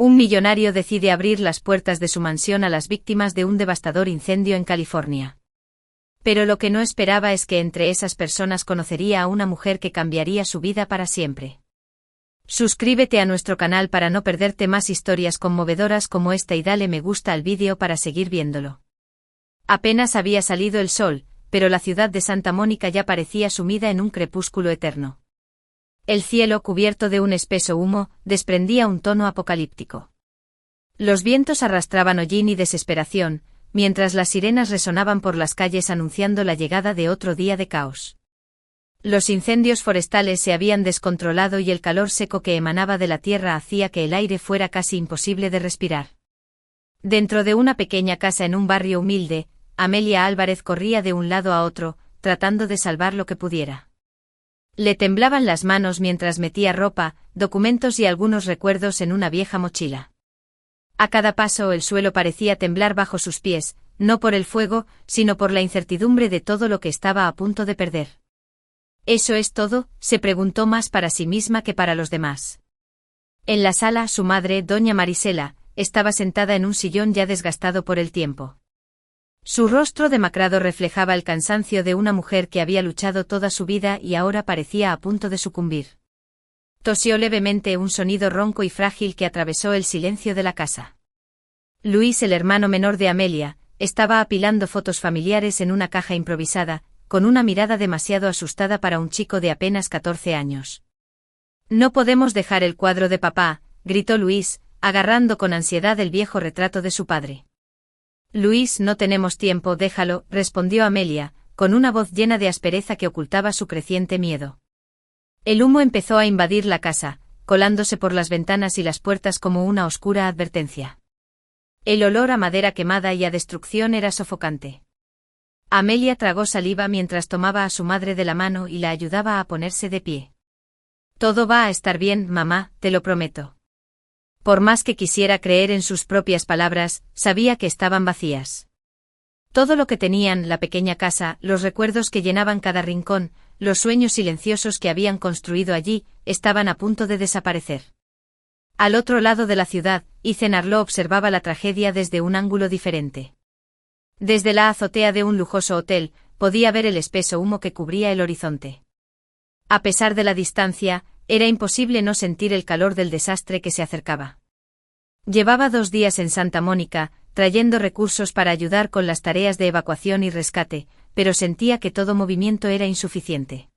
Un millonario decide abrir las puertas de su mansión a las víctimas de un devastador incendio en California. Pero lo que no esperaba es que entre esas personas conocería a una mujer que cambiaría su vida para siempre. Suscríbete a nuestro canal para no perderte más historias conmovedoras como esta y dale me gusta al vídeo para seguir viéndolo. Apenas había salido el sol, pero la ciudad de Santa Mónica ya parecía sumida en un crepúsculo eterno. El cielo, cubierto de un espeso humo, desprendía un tono apocalíptico. Los vientos arrastraban hollín y desesperación, mientras las sirenas resonaban por las calles anunciando la llegada de otro día de caos. Los incendios forestales se habían descontrolado y el calor seco que emanaba de la tierra hacía que el aire fuera casi imposible de respirar. Dentro de una pequeña casa en un barrio humilde, Amelia Álvarez corría de un lado a otro, tratando de salvar lo que pudiera. Le temblaban las manos mientras metía ropa, documentos y algunos recuerdos en una vieja mochila. A cada paso el suelo parecía temblar bajo sus pies, no por el fuego, sino por la incertidumbre de todo lo que estaba a punto de perder. ¿Eso es todo?, se preguntó más para sí misma que para los demás. En la sala, su madre, doña Marisela, estaba sentada en un sillón ya desgastado por el tiempo. Su rostro demacrado reflejaba el cansancio de una mujer que había luchado toda su vida y ahora parecía a punto de sucumbir. Tosió levemente, un sonido ronco y frágil que atravesó el silencio de la casa. Luis, el hermano menor de Amelia, estaba apilando fotos familiares en una caja improvisada, con una mirada demasiado asustada para un chico de apenas 14 años. «No podemos dejar el cuadro de papá», gritó Luis, agarrando con ansiedad el viejo retrato de su padre. «Luis, no tenemos tiempo, déjalo», respondió Amelia, con una voz llena de aspereza que ocultaba su creciente miedo. El humo empezó a invadir la casa, colándose por las ventanas y las puertas como una oscura advertencia. El olor a madera quemada y a destrucción era sofocante. Amelia tragó saliva mientras tomaba a su madre de la mano y la ayudaba a ponerse de pie. «Todo va a estar bien, mamá, te lo prometo». Por más que quisiera creer en sus propias palabras, sabía que estaban vacías. Todo lo que tenían, la pequeña casa, los recuerdos que llenaban cada rincón, los sueños silenciosos que habían construido allí, estaban a punto de desaparecer. Al otro lado de la ciudad, Ethan Arlo observaba la tragedia desde un ángulo diferente. Desde la azotea de un lujoso hotel, podía ver el espeso humo que cubría el horizonte. A pesar de la distancia, era imposible no sentir el calor del desastre que se acercaba. Llevaba 2 días en Santa Mónica, trayendo recursos para ayudar con las tareas de evacuación y rescate, pero sentía que todo movimiento era insuficiente.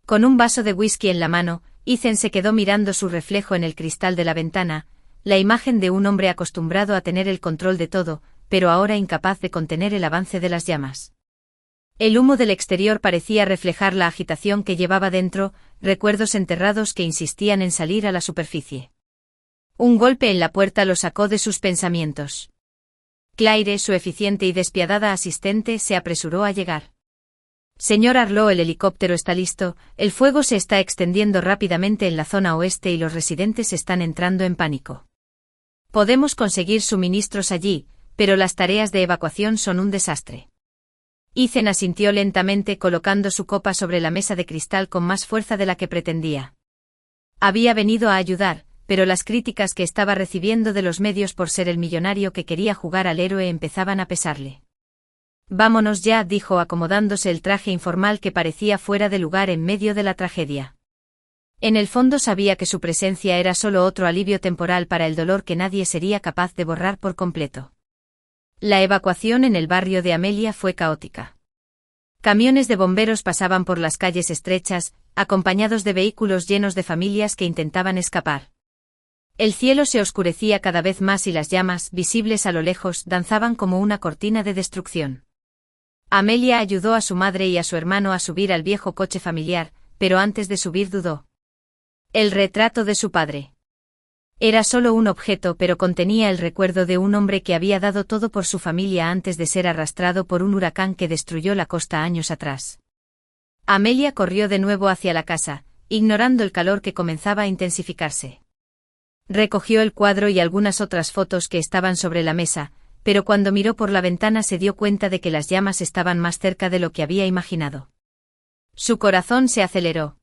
Con un vaso de whisky en la mano, Ethan se quedó mirando su reflejo en el cristal de la ventana, la imagen de un hombre acostumbrado a tener el control de todo, pero ahora incapaz de contener el avance de las llamas. El humo del exterior parecía reflejar la agitación que llevaba dentro, recuerdos enterrados que insistían en salir a la superficie. Un golpe en la puerta lo sacó de sus pensamientos. Claire, su eficiente y despiadada asistente, se apresuró a llegar. «Señor Arlo, el helicóptero está listo, el fuego se está extendiendo rápidamente en la zona oeste y los residentes están entrando en pánico. Podemos conseguir suministros allí, pero las tareas de evacuación son un desastre». Ethan asintió lentamente colocando su copa sobre la mesa de cristal con más fuerza de la que pretendía. Había venido a ayudar, pero las críticas que estaba recibiendo de los medios por ser el millonario que quería jugar al héroe empezaban a pesarle. «Vámonos ya», dijo acomodándose el traje informal que parecía fuera de lugar en medio de la tragedia. En el fondo sabía que su presencia era solo otro alivio temporal para el dolor que nadie sería capaz de borrar por completo. La evacuación en el barrio de Amelia fue caótica. Camiones de bomberos pasaban por las calles estrechas, acompañados de vehículos llenos de familias que intentaban escapar. El cielo se oscurecía cada vez más y las llamas, visibles a lo lejos, danzaban como una cortina de destrucción. Amelia ayudó a su madre y a su hermano a subir al viejo coche familiar, pero antes de subir dudó. El retrato de su padre. Era solo un objeto, pero contenía el recuerdo de un hombre que había dado todo por su familia antes de ser arrastrado por un huracán que destruyó la costa años atrás. Amelia corrió de nuevo hacia la casa, ignorando el calor que comenzaba a intensificarse. Recogió el cuadro y algunas otras fotos que estaban sobre la mesa, pero cuando miró por la ventana se dio cuenta de que las llamas estaban más cerca de lo que había imaginado. Su corazón se aceleró.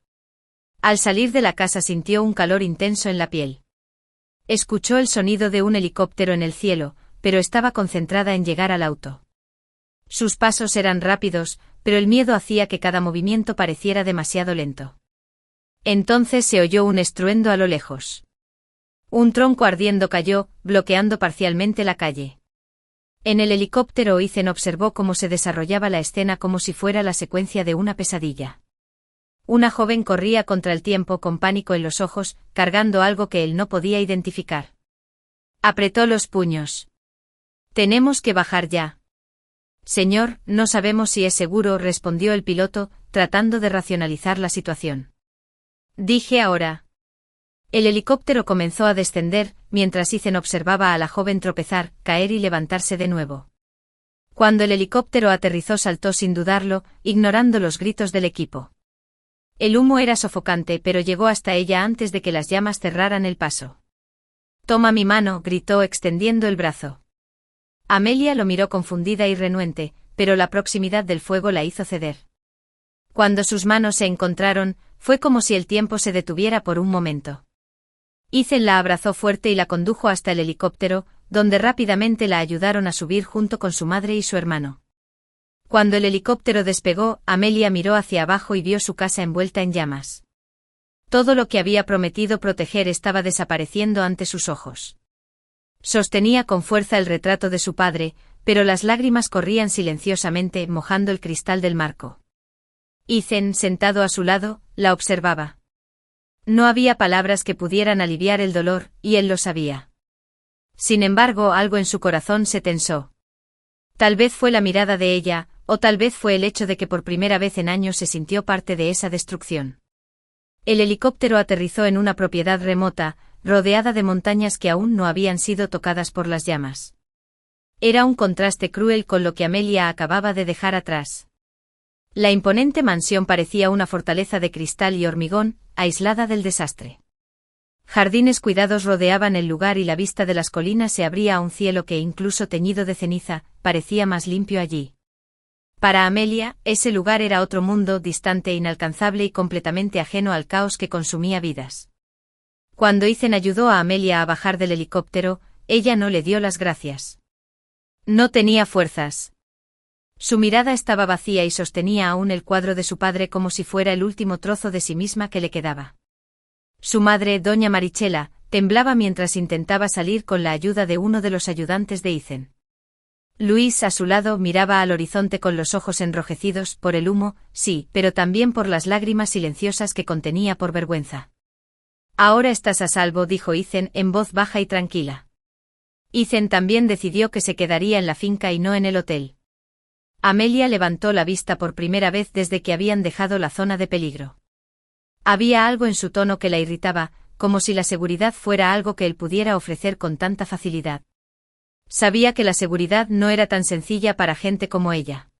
Al salir de la casa sintió un calor intenso en la piel. Escuchó el sonido de un helicóptero en el cielo, pero estaba concentrada en llegar al auto. Sus pasos eran rápidos, pero el miedo hacía que cada movimiento pareciera demasiado lento. Entonces se oyó un estruendo a lo lejos. Un tronco ardiendo cayó, bloqueando parcialmente la calle. En el helicóptero Ethan observó cómo se desarrollaba la escena como si fuera la secuencia de una pesadilla. Una joven corría contra el tiempo con pánico en los ojos, cargando algo que él no podía identificar. Apretó los puños. «Tenemos que bajar ya». «Señor, no sabemos si es seguro», respondió el piloto, tratando de racionalizar la situación. «Dije ahora». El helicóptero comenzó a descender, mientras Ethan observaba a la joven tropezar, caer y levantarse de nuevo. Cuando el helicóptero aterrizó saltó sin dudarlo, ignorando los gritos del equipo. El humo era sofocante, pero llegó hasta ella antes de que las llamas cerraran el paso. «Toma mi mano», gritó extendiendo el brazo. Amelia lo miró confundida y renuente, pero la proximidad del fuego la hizo ceder. Cuando sus manos se encontraron, fue como si el tiempo se detuviera por un momento. Ethan la abrazó fuerte y la condujo hasta el helicóptero, donde rápidamente la ayudaron a subir junto con su madre y su hermano. Cuando el helicóptero despegó, Amelia miró hacia abajo y vio su casa envuelta en llamas. Todo lo que había prometido proteger estaba desapareciendo ante sus ojos. Sostenía con fuerza el retrato de su padre, pero las lágrimas corrían silenciosamente, mojando el cristal del marco. Ethan, sentado a su lado, la observaba. No había palabras que pudieran aliviar el dolor, y él lo sabía. Sin embargo, algo en su corazón se tensó. Tal vez fue la mirada de ella, o tal vez fue el hecho de que por primera vez en años se sintió parte de esa destrucción. El helicóptero aterrizó en una propiedad remota, rodeada de montañas que aún no habían sido tocadas por las llamas. Era un contraste cruel con lo que Amelia acababa de dejar atrás. La imponente mansión parecía una fortaleza de cristal y hormigón, aislada del desastre. Jardines cuidados rodeaban el lugar y la vista de las colinas se abría a un cielo que, incluso teñido de ceniza, parecía más limpio allí. Para Amelia, ese lugar era otro mundo, distante, inalcanzable y completamente ajeno al caos que consumía vidas. Cuando Ethan ayudó a Amelia a bajar del helicóptero, ella no le dio las gracias. No tenía fuerzas. Su mirada estaba vacía y sostenía aún el cuadro de su padre como si fuera el último trozo de sí misma que le quedaba. Su madre, doña Marichela, temblaba mientras intentaba salir con la ayuda de uno de los ayudantes de Ethan. Luis, a su lado, miraba al horizonte con los ojos enrojecidos por el humo, sí, pero también por las lágrimas silenciosas que contenía por vergüenza. «Ahora estás a salvo», dijo Ethan en voz baja y tranquila. Ethan también decidió que se quedaría en la finca y no en el hotel. Amelia levantó la vista por primera vez desde que habían dejado la zona de peligro. Había algo en su tono que la irritaba, como si la seguridad fuera algo que él pudiera ofrecer con tanta facilidad. Sabía que la seguridad no era tan sencilla para gente como ella.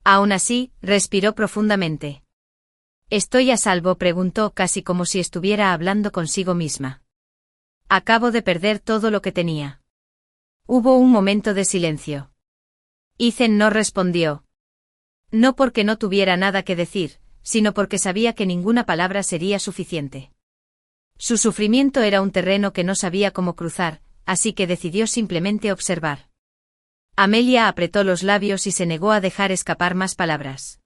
Aún así, respiró profundamente. «¿Estoy a salvo?», preguntó casi como si estuviera hablando consigo misma. «Acabo de perder todo lo que tenía». Hubo un momento de silencio. Ethan no respondió. No porque no tuviera nada que decir, sino porque sabía que ninguna palabra sería suficiente. Su sufrimiento era un terreno que no sabía cómo cruzar, así que decidió simplemente observar. Amelia apretó los labios y se negó a dejar escapar más palabras.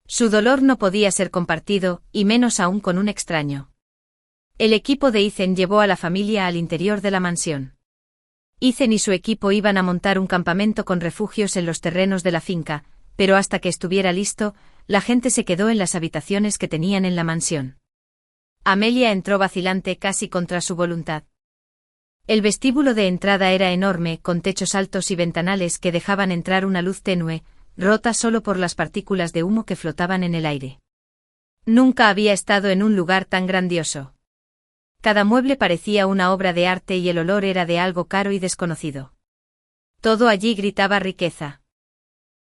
Su dolor no podía ser compartido, y menos aún con un extraño. El equipo de Ethan llevó a la familia al interior de la mansión. Ethan y su equipo iban a montar un campamento con refugios en los terrenos de la finca, pero hasta que estuviera listo, la gente se quedó en las habitaciones que tenían en la mansión. Amelia entró vacilante, casi contra su voluntad. El vestíbulo de entrada era enorme, con techos altos y ventanales que dejaban entrar una luz tenue, rota solo por las partículas de humo que flotaban en el aire. Nunca había estado en un lugar tan grandioso. Cada mueble parecía una obra de arte y el olor era de algo caro y desconocido. Todo allí gritaba riqueza.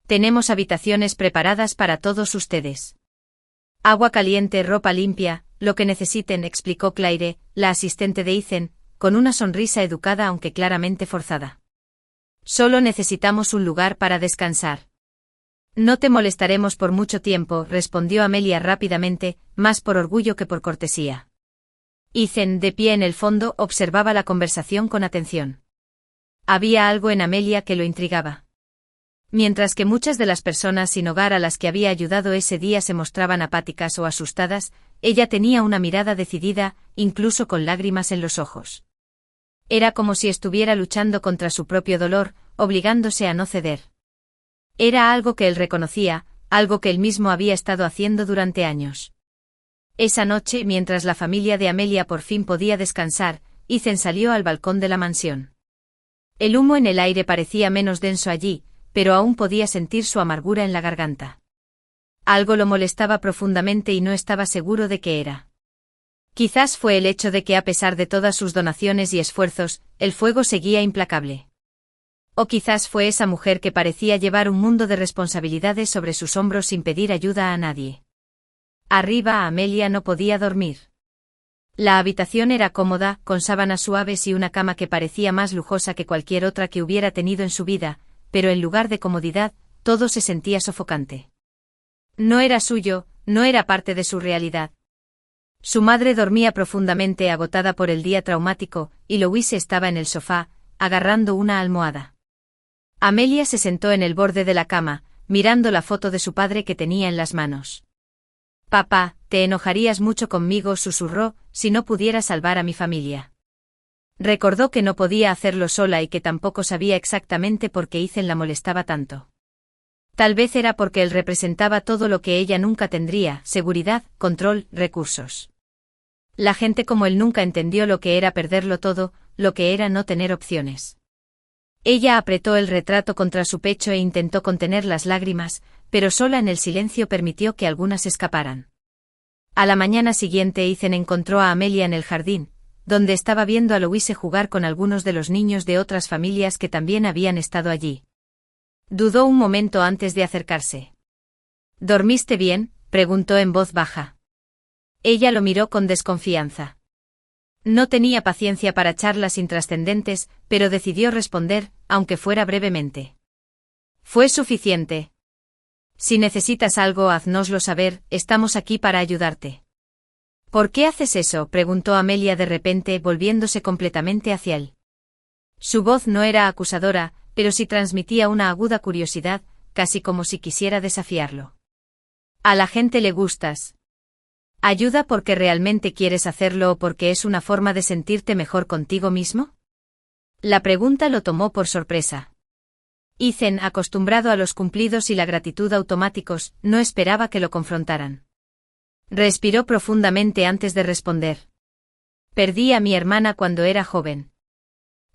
«Tenemos habitaciones preparadas para todos ustedes. Agua caliente, ropa limpia, lo que necesiten», explicó Claire, la asistente de Ethan, con una sonrisa educada aunque claramente forzada. «Solo necesitamos un lugar para descansar». «No te molestaremos por mucho tiempo», respondió Amelia rápidamente, más por orgullo que por cortesía. Ethan, de pie en el fondo, observaba la conversación con atención. Había algo en Amelia que lo intrigaba. Mientras que muchas de las personas sin hogar a las que había ayudado ese día se mostraban apáticas o asustadas, ella tenía una mirada decidida, incluso con lágrimas en los ojos. Era como si estuviera luchando contra su propio dolor, obligándose a no ceder. Era algo que él reconocía, algo que él mismo había estado haciendo durante años. Esa noche, mientras la familia de Amelia por fin podía descansar, Ethan salió al balcón de la mansión. El humo en el aire parecía menos denso allí, pero aún podía sentir su amargura en la garganta. Algo lo molestaba profundamente y no estaba seguro de qué era. Quizás fue el hecho de que a pesar de todas sus donaciones y esfuerzos, el fuego seguía implacable. O quizás fue esa mujer que parecía llevar un mundo de responsabilidades sobre sus hombros sin pedir ayuda a nadie. Arriba, Amelia no podía dormir. La habitación era cómoda, con sábanas suaves y una cama que parecía más lujosa que cualquier otra que hubiera tenido en su vida, pero en lugar de comodidad, todo se sentía sofocante. No era suyo, no era parte de su realidad. Su madre dormía profundamente agotada por el día traumático, y Louise estaba en el sofá, agarrando una almohada. Amelia se sentó en el borde de la cama, mirando la foto de su padre que tenía en las manos. «Papá, te enojarías mucho conmigo», susurró, «si no pudiera salvar a mi familia». Recordó que no podía hacerlo sola y que tampoco sabía exactamente por qué Ethan la molestaba tanto. Tal vez era porque él representaba todo lo que ella nunca tendría: seguridad, control, recursos. La gente como él nunca entendió lo que era perderlo todo, lo que era no tener opciones. Ella apretó el retrato contra su pecho e intentó contener las lágrimas, pero sola en el silencio permitió que algunas escaparan. A la mañana siguiente Ethan encontró a Amelia en el jardín, donde estaba viendo a Louise jugar con algunos de los niños de otras familias que también habían estado allí. Dudó un momento antes de acercarse. «¿Dormiste bien?», preguntó en voz baja. Ella lo miró con desconfianza. No tenía paciencia para charlas intrascendentes, pero decidió responder, aunque fuera brevemente. «Fue suficiente. Si necesitas algo, haznoslo saber, estamos aquí para ayudarte». «¿Por qué haces eso?», preguntó Amelia de repente, volviéndose completamente hacia él. Su voz no era acusadora, pero sí transmitía una aguda curiosidad, casi como si quisiera desafiarlo. «A la gente le gustas. ¿Ayuda porque realmente quieres hacerlo o porque es una forma de sentirte mejor contigo mismo?». La pregunta lo tomó por sorpresa. Ethan, acostumbrado a los cumplidos y la gratitud automáticos, no esperaba que lo confrontaran. Respiró profundamente antes de responder. «Perdí a mi hermana cuando era joven.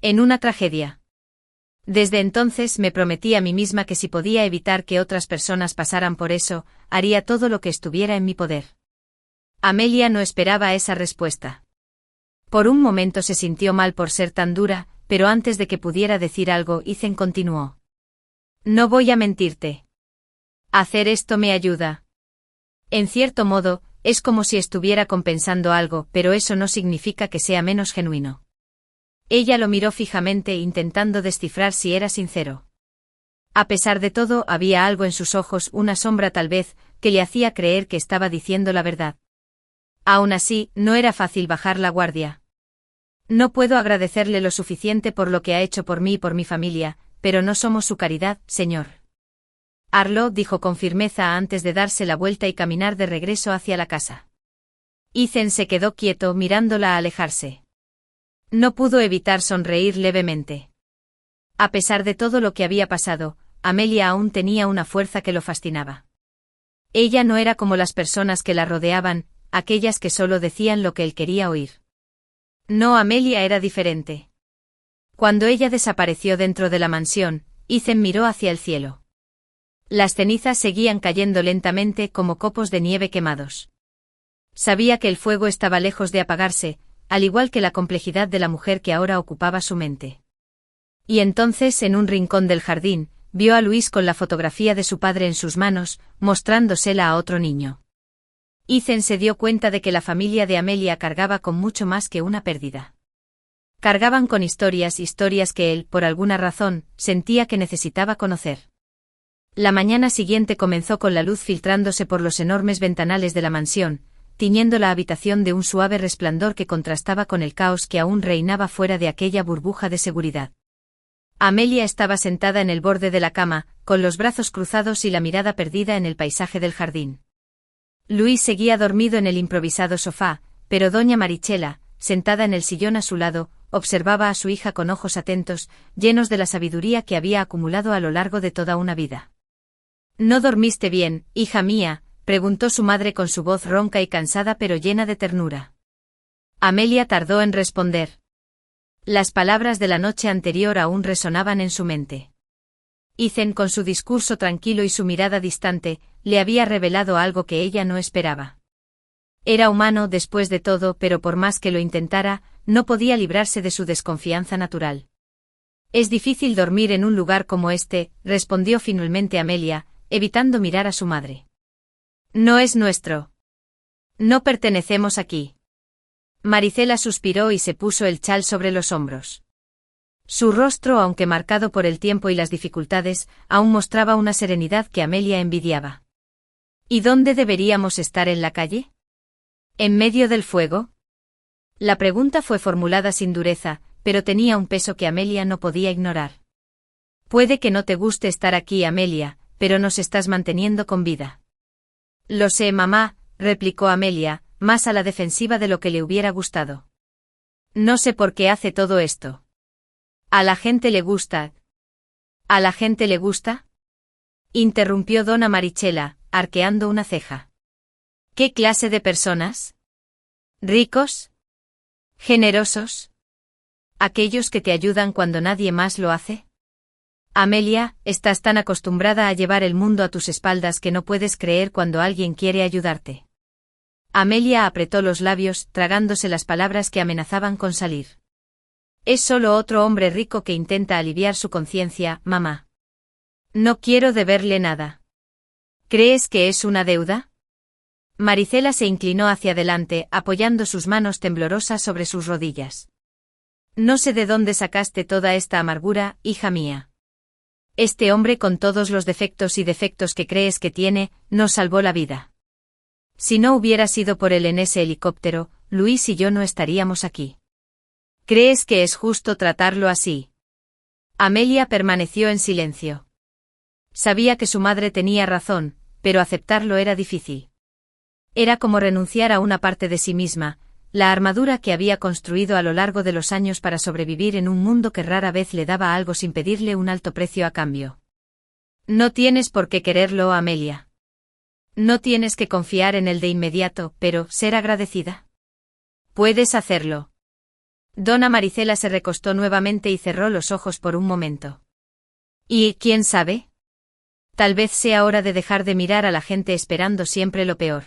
En una tragedia. Desde entonces me prometí a mí misma que si podía evitar que otras personas pasaran por eso, haría todo lo que estuviera en mi poder». Amelia no esperaba esa respuesta. Por un momento se sintió mal por ser tan dura, pero antes de que pudiera decir algo, Ethan continuó. «No voy a mentirte. Hacer esto me ayuda. En cierto modo, es como si estuviera compensando algo, pero eso no significa que sea menos genuino». Ella lo miró fijamente intentando descifrar si era sincero. A pesar de todo, había algo en sus ojos, una sombra tal vez, que le hacía creer que estaba diciendo la verdad. Aún así, no era fácil bajar la guardia. «No puedo agradecerle lo suficiente por lo que ha hecho por mí y por mi familia, pero no somos su caridad, señor». Arlo dijo con firmeza antes de darse la vuelta y caminar de regreso hacia la casa. Ethan se quedó quieto mirándola alejarse. No pudo evitar sonreír levemente. A pesar de todo lo que había pasado, Amelia aún tenía una fuerza que lo fascinaba. Ella no era como las personas que la rodeaban, aquellas que solo decían lo que él quería oír. No, Amelia era diferente. Cuando ella desapareció dentro de la mansión, Ethan miró hacia el cielo. Las cenizas seguían cayendo lentamente como copos de nieve quemados. Sabía que el fuego estaba lejos de apagarse, al igual que la complejidad de la mujer que ahora ocupaba su mente. Y entonces, en un rincón del jardín, vio a Luis con la fotografía de su padre en sus manos, mostrándosela a otro niño. Ethan se dio cuenta de que la familia de Amelia cargaba con mucho más que una pérdida. Cargaban con historias que él, por alguna razón, sentía que necesitaba conocer. La mañana siguiente comenzó con la luz filtrándose por los enormes ventanales de la mansión, tiñendo la habitación de un suave resplandor que contrastaba con el caos que aún reinaba fuera de aquella burbuja de seguridad. Amelia estaba sentada en el borde de la cama, con los brazos cruzados y la mirada perdida en el paisaje del jardín. Luis seguía dormido en el improvisado sofá, pero doña Marichela, sentada en el sillón a su lado, observaba a su hija con ojos atentos, llenos de la sabiduría que había acumulado a lo largo de toda una vida. ¿No dormiste bien, hija mía?, preguntó su madre con su voz ronca y cansada pero llena de ternura. Amelia tardó en responder. Las palabras de la noche anterior aún resonaban en su mente. Ethan, con su discurso tranquilo y su mirada distante, le había revelado algo que ella no esperaba. Era humano después de todo, pero por más que lo intentara, no podía librarse de su desconfianza natural. Es difícil dormir en un lugar como este, respondió finalmente Amelia, evitando mirar a su madre. No es nuestro. No pertenecemos aquí. Maricela suspiró y se puso el chal sobre los hombros. Su rostro, aunque marcado por el tiempo y las dificultades, aún mostraba una serenidad que Amelia envidiaba. ¿Y dónde deberíamos estar en la calle? ¿En medio del fuego? La pregunta fue formulada sin dureza, pero tenía un peso que Amelia no podía ignorar. Puede que no te guste estar aquí, Amelia, pero nos estás manteniendo con vida. Lo sé, mamá, replicó Amelia, más a la defensiva de lo que le hubiera gustado. No sé por qué hace todo esto. ¿A la gente le gusta? ¿A la gente le gusta?, interrumpió dona Marichela, arqueando una ceja. ¿Qué clase de personas? ¿Ricos? ¿Generosos? ¿Aquellos que te ayudan cuando nadie más lo hace? Amelia, estás tan acostumbrada a llevar el mundo a tus espaldas que no puedes creer cuando alguien quiere ayudarte. Amelia apretó los labios, tragándose las palabras que amenazaban con salir. Es solo otro hombre rico que intenta aliviar su conciencia, mamá. No quiero deberle nada. ¿Crees que es una deuda? Maricela se inclinó hacia adelante, apoyando sus manos temblorosas sobre sus rodillas. No sé de dónde sacaste toda esta amargura, hija mía. Este hombre, con todos los defectos y defectos que crees que tiene, nos salvó la vida. Si no hubiera sido por él en ese helicóptero, Luis y yo no estaríamos aquí. ¿Crees que es justo tratarlo así? Amelia permaneció en silencio. Sabía que su madre tenía razón, pero aceptarlo era difícil. Era como renunciar a una parte de sí misma, la armadura que había construido a lo largo de los años para sobrevivir en un mundo que rara vez le daba algo sin pedirle un alto precio a cambio. No tienes por qué quererlo, Amelia. No tienes que confiar en él de inmediato, pero ser agradecida. Puedes hacerlo. Dona Maricela se recostó nuevamente y cerró los ojos por un momento. ¿Y quién sabe? Tal vez sea hora de dejar de mirar a la gente esperando siempre lo peor.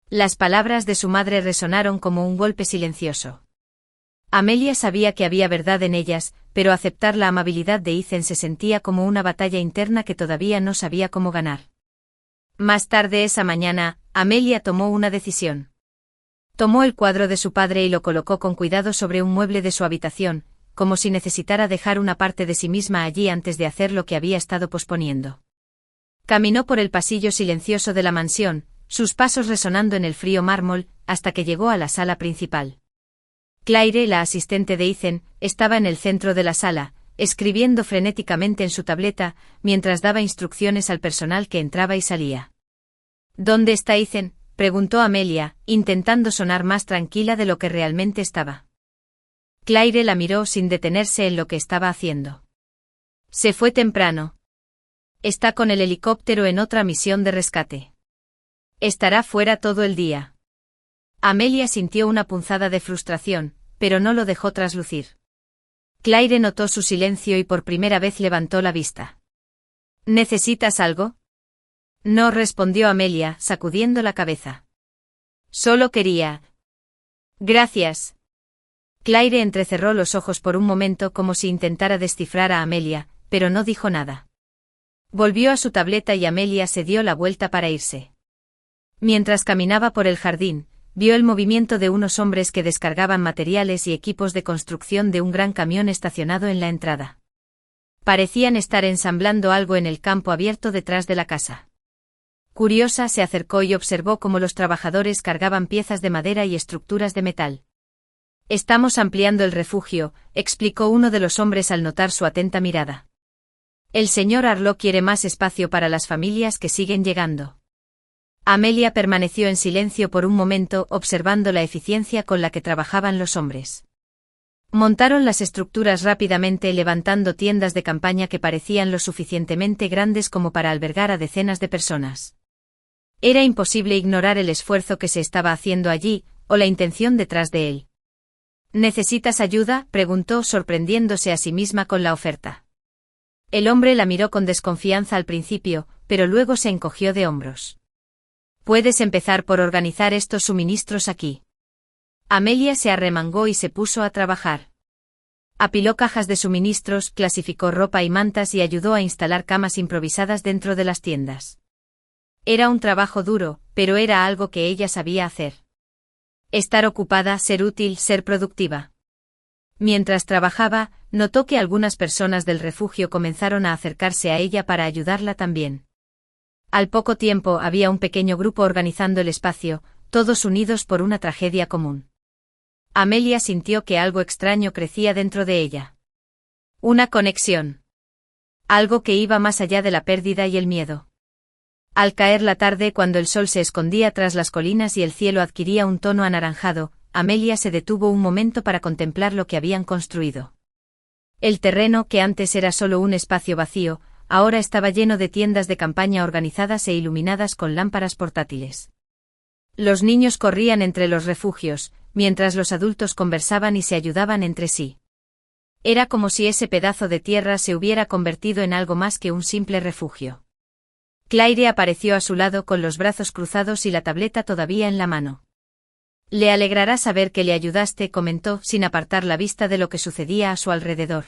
Las palabras de su madre resonaron como un golpe silencioso. Amelia sabía que había verdad en ellas, pero aceptar la amabilidad de Ethan se sentía como una batalla interna que todavía no sabía cómo ganar. Más tarde esa mañana, Amelia tomó una decisión. Tomó el cuadro de su padre y lo colocó con cuidado sobre un mueble de su habitación, como si necesitara dejar una parte de sí misma allí antes de hacer lo que había estado posponiendo. Caminó por el pasillo silencioso de la mansión, sus pasos resonando en el frío mármol, hasta que llegó a la sala principal. Claire, la asistente de Ethan, estaba en el centro de la sala, escribiendo frenéticamente en su tableta, mientras daba instrucciones al personal que entraba y salía. ¿Dónde está Ethan?, preguntó Amelia, intentando sonar más tranquila de lo que realmente estaba. Claire la miró sin detenerse en lo que estaba haciendo. Se fue temprano. Está con el helicóptero en otra misión de rescate. Estará fuera todo el día. Amelia sintió una punzada de frustración, pero no lo dejó traslucir. Claire notó su silencio y por primera vez levantó la vista. ¿Necesitas algo? No, respondió Amelia, sacudiendo la cabeza. Solo quería. Gracias. Claire entrecerró los ojos por un momento como si intentara descifrar a Amelia, pero no dijo nada. Volvió a su tableta y Amelia se dio la vuelta para irse. Mientras caminaba por el jardín, vio el movimiento de unos hombres que descargaban materiales y equipos de construcción de un gran camión estacionado en la entrada. Parecían estar ensamblando algo en el campo abierto detrás de la casa. Curiosa, se acercó y observó cómo los trabajadores cargaban piezas de madera y estructuras de metal. «Estamos ampliando el refugio», explicó uno de los hombres al notar su atenta mirada. «El señor Arlo quiere más espacio para las familias que siguen llegando». Amelia permaneció en silencio por un momento, observando la eficiencia con la que trabajaban los hombres. Montaron las estructuras rápidamente, levantando tiendas de campaña que parecían lo suficientemente grandes como para albergar a decenas de personas. Era imposible ignorar el esfuerzo que se estaba haciendo allí, o la intención detrás de él. «¿Necesitas ayuda?», preguntó, sorprendiéndose a sí misma con la oferta. El hombre la miró con desconfianza al principio, pero luego se encogió de hombros. «Puedes empezar por organizar estos suministros aquí». Amelia se arremangó y se puso a trabajar. Apiló cajas de suministros, clasificó ropa y mantas y ayudó a instalar camas improvisadas dentro de las tiendas. Era un trabajo duro, pero era algo que ella sabía hacer. Estar ocupada, ser útil, ser productiva. Mientras trabajaba, notó que algunas personas del refugio comenzaron a acercarse a ella para ayudarla también. Al poco tiempo había un pequeño grupo organizando el espacio, todos unidos por una tragedia común. Amelia sintió que algo extraño crecía dentro de ella. Una conexión. Algo que iba más allá de la pérdida y el miedo. Al caer la tarde, cuando el sol se escondía tras las colinas y el cielo adquiría un tono anaranjado, Amelia se detuvo un momento para contemplar lo que habían construido. El terreno, que antes era solo un espacio vacío, ahora estaba lleno de tiendas de campaña organizadas e iluminadas con lámparas portátiles. Los niños corrían entre los refugios, mientras los adultos conversaban y se ayudaban entre sí. Era como si ese pedazo de tierra se hubiera convertido en algo más que un simple refugio. Claire apareció a su lado con los brazos cruzados y la tableta todavía en la mano. «Le alegrará saber que le ayudaste», comentó, sin apartar la vista de lo que sucedía a su alrededor.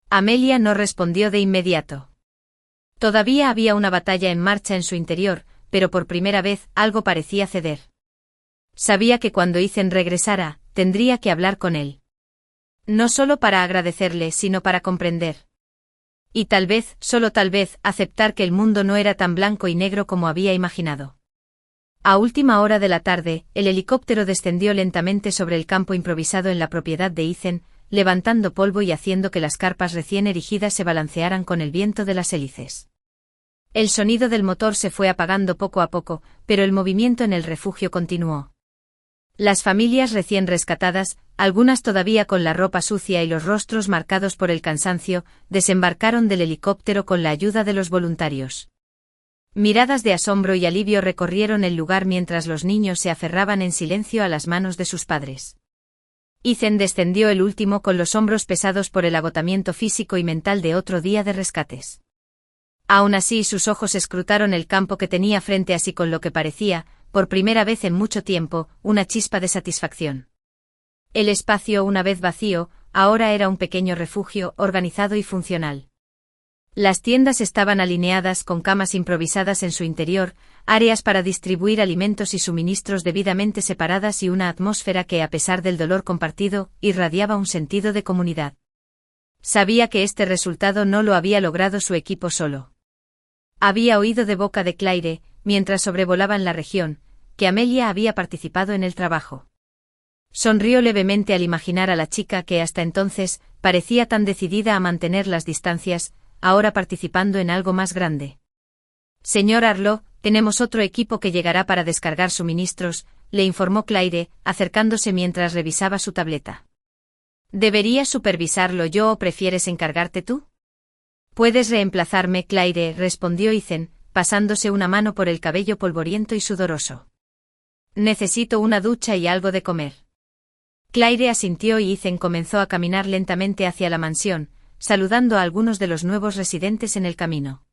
Amelia no respondió de inmediato. Todavía había una batalla en marcha en su interior, pero por primera vez algo parecía ceder. Sabía que cuando Ethan regresara, tendría que hablar con él. No solo para agradecerle, sino para comprender. Y tal vez, solo tal vez, aceptar que el mundo no era tan blanco y negro como había imaginado. A última hora de la tarde, el helicóptero descendió lentamente sobre el campo improvisado en la propiedad de Ethan, levantando polvo y haciendo que las carpas recién erigidas se balancearan con el viento de las hélices. El sonido del motor se fue apagando poco a poco, pero el movimiento en el refugio continuó. Las familias recién rescatadas, algunas todavía con la ropa sucia y los rostros marcados por el cansancio, desembarcaron del helicóptero con la ayuda de los voluntarios. Miradas de asombro y alivio recorrieron el lugar mientras los niños se aferraban en silencio a las manos de sus padres. Ethan descendió el último con los hombros pesados por el agotamiento físico y mental de otro día de rescates. Aún así, sus ojos escrutaron el campo que tenía frente a sí con lo que parecía, por primera vez en mucho tiempo, una chispa de satisfacción. El espacio, una vez vacío, ahora era un pequeño refugio, organizado y funcional. Las tiendas estaban alineadas con camas improvisadas en su interior, áreas para distribuir alimentos y suministros debidamente separadas y una atmósfera que, a pesar del dolor compartido, irradiaba un sentido de comunidad. Sabía que este resultado no lo había logrado su equipo solo. Había oído de boca de Claire, mientras sobrevolaban la región, que Amelia había participado en el trabajo. Sonrió levemente al imaginar a la chica que hasta entonces parecía tan decidida a mantener las distancias, ahora participando en algo más grande. «Señor Arlo, tenemos otro equipo que llegará para descargar suministros», le informó Claire, acercándose mientras revisaba su tableta. «¿Debería supervisarlo yo o prefieres encargarte tú?» «Puedes reemplazarme, Claire», respondió Ethan, pasándose una mano por el cabello polvoriento y sudoroso. «Necesito una ducha y algo de comer». Claire asintió y Ethan comenzó a caminar lentamente hacia la mansión, saludando a algunos de los nuevos residentes en el camino.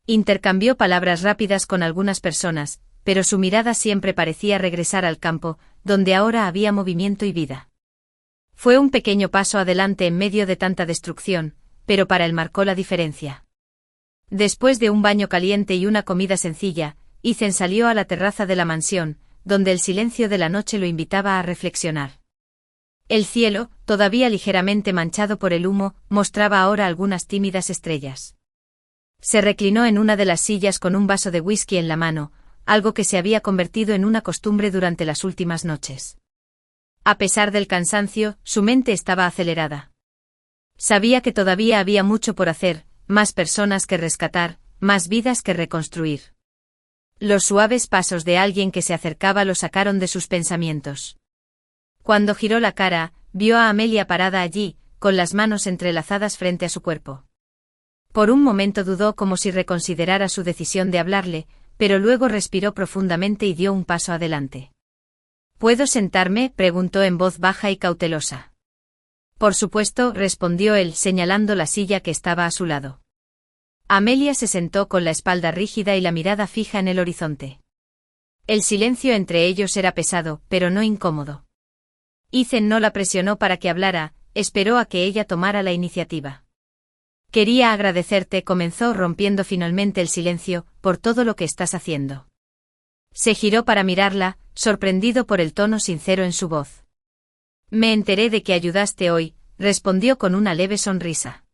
Intercambió palabras rápidas con algunas personas, pero su mirada siempre parecía regresar al campo, donde ahora había movimiento y vida. Fue un pequeño paso adelante en medio de tanta destrucción, pero para él marcó la diferencia. Después de un baño caliente y una comida sencilla, Ethan salió a la terraza de la mansión, donde el silencio de la noche lo invitaba a reflexionar. El cielo, todavía ligeramente manchado por el humo, mostraba ahora algunas tímidas estrellas. Se reclinó en una de las sillas con un vaso de whisky en la mano, algo que se había convertido en una costumbre durante las últimas noches. A pesar del cansancio, su mente estaba acelerada. Sabía que todavía había mucho por hacer, más personas que rescatar, más vidas que reconstruir. Los suaves pasos de alguien que se acercaba lo sacaron de sus pensamientos. Cuando giró la cara, vio a Amelia parada allí, con las manos entrelazadas frente a su cuerpo. Por un momento dudó como si reconsiderara su decisión de hablarle, pero luego respiró profundamente y dio un paso adelante. ¿Puedo sentarme?, preguntó en voz baja y cautelosa. Por supuesto, respondió él, señalando la silla que estaba a su lado. Amelia se sentó con la espalda rígida y la mirada fija en el horizonte. El silencio entre ellos era pesado, pero no incómodo. Ethan no la presionó para que hablara, esperó a que ella tomara la iniciativa. Quería agradecerte, comenzó rompiendo finalmente el silencio, por todo lo que estás haciendo. Se giró para mirarla, sorprendido por el tono sincero en su voz. Me enteré de que ayudaste hoy, respondió con una leve sonrisa.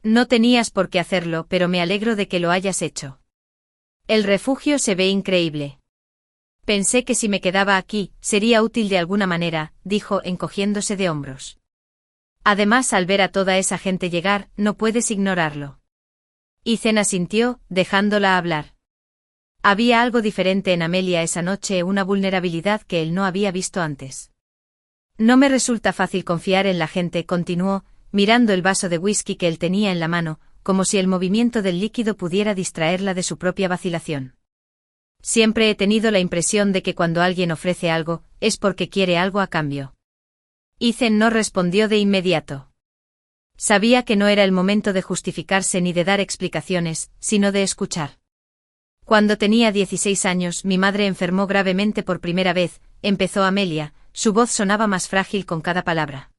No tenías por qué hacerlo, pero me alegro de que lo hayas hecho. El refugio se ve increíble. Pensé que si me quedaba aquí, sería útil de alguna manera, dijo encogiéndose de hombros. Además, al ver a toda esa gente llegar, no puedes ignorarlo. Ethan asintió, dejándola hablar. Había algo diferente en Amelia esa noche, una vulnerabilidad que él no había visto antes. No me resulta fácil confiar en la gente, continuó, mirando el vaso de whisky que él tenía en la mano, como si el movimiento del líquido pudiera distraerla de su propia vacilación. Siempre he tenido la impresión de que cuando alguien ofrece algo, es porque quiere algo a cambio. Ethan no respondió de inmediato. Sabía que no era el momento de justificarse ni de dar explicaciones, sino de escuchar. Cuando tenía 16 años, mi madre enfermó gravemente por primera vez, empezó Amelia, su voz sonaba más frágil con cada palabra.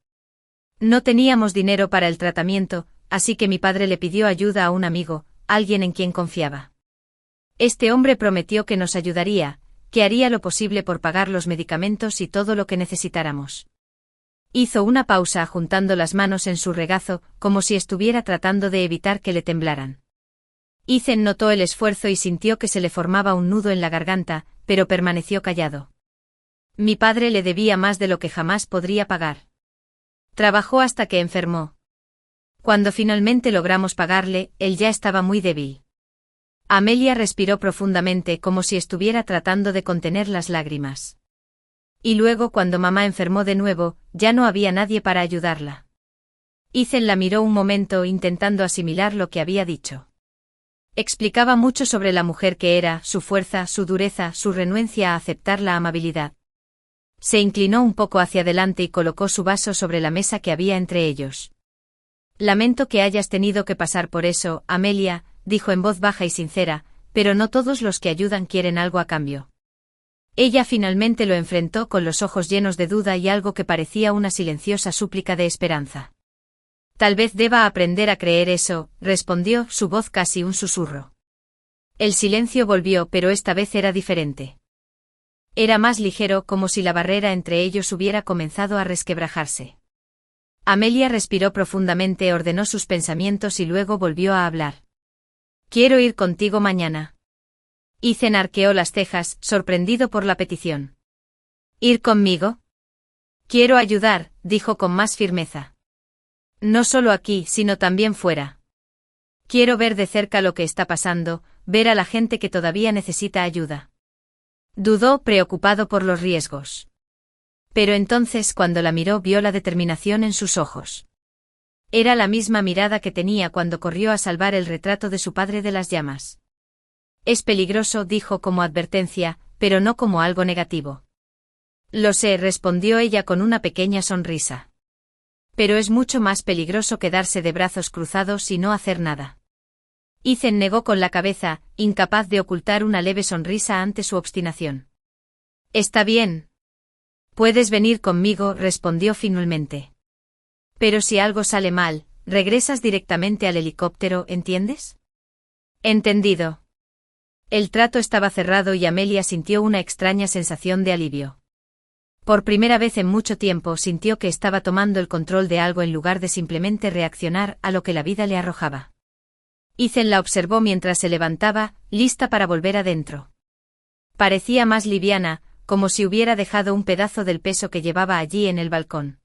No teníamos dinero para el tratamiento, así que mi padre le pidió ayuda a un amigo, alguien en quien confiaba. Este hombre prometió que nos ayudaría, que haría lo posible por pagar los medicamentos y todo lo que necesitáramos. Hizo una pausa juntando las manos en su regazo, como si estuviera tratando de evitar que le temblaran. Ethan notó el esfuerzo y sintió que se le formaba un nudo en la garganta, pero permaneció callado. Mi padre le debía más de lo que jamás podría pagar. Trabajó hasta que enfermó. Cuando finalmente logramos pagarle, él ya estaba muy débil. Amelia respiró profundamente como si estuviera tratando de contener las lágrimas. Y luego cuando mamá enfermó de nuevo, ya no había nadie para ayudarla. Ethan la miró un momento intentando asimilar lo que había dicho. Explicaba mucho sobre la mujer que era, su fuerza, su dureza, su renuencia a aceptar la amabilidad. Se inclinó un poco hacia adelante y colocó su vaso sobre la mesa que había entre ellos. Lamento que hayas tenido que pasar por eso, Amelia, dijo en voz baja y sincera, pero no todos los que ayudan quieren algo a cambio. Ella finalmente lo enfrentó con los ojos llenos de duda y algo que parecía una silenciosa súplica de esperanza. Tal vez deba aprender a creer eso, respondió, su voz casi un susurro. El silencio volvió, pero esta vez era diferente. Era más ligero, como si la barrera entre ellos hubiera comenzado a resquebrajarse. Amelia respiró profundamente, ordenó sus pensamientos y luego volvió a hablar. Quiero ir contigo mañana. Ethan arqueó las cejas, sorprendido por la petición. ¿Ir conmigo? Quiero ayudar, dijo con más firmeza. No solo aquí, sino también fuera. Quiero ver de cerca lo que está pasando, ver a la gente que todavía necesita ayuda. Dudó, preocupado por los riesgos. Pero entonces, cuando la miró, vio la determinación en sus ojos. Era la misma mirada que tenía cuando corrió a salvar el retrato de su padre de las llamas. Es peligroso, dijo como advertencia, pero no como algo negativo. Lo sé, respondió ella con una pequeña sonrisa. Pero es mucho más peligroso quedarse de brazos cruzados y no hacer nada. Ethan negó con la cabeza, incapaz de ocultar una leve sonrisa ante su obstinación. Está bien. Puedes venir conmigo, respondió finalmente. Pero si algo sale mal, regresas directamente al helicóptero, ¿entiendes? Entendido. El trato estaba cerrado y Amelia sintió una extraña sensación de alivio. Por primera vez en mucho tiempo sintió que estaba tomando el control de algo en lugar de simplemente reaccionar a lo que la vida le arrojaba. Ethan la observó mientras se levantaba, lista para volver adentro. Parecía más liviana, como si hubiera dejado un pedazo del peso que llevaba allí en el balcón.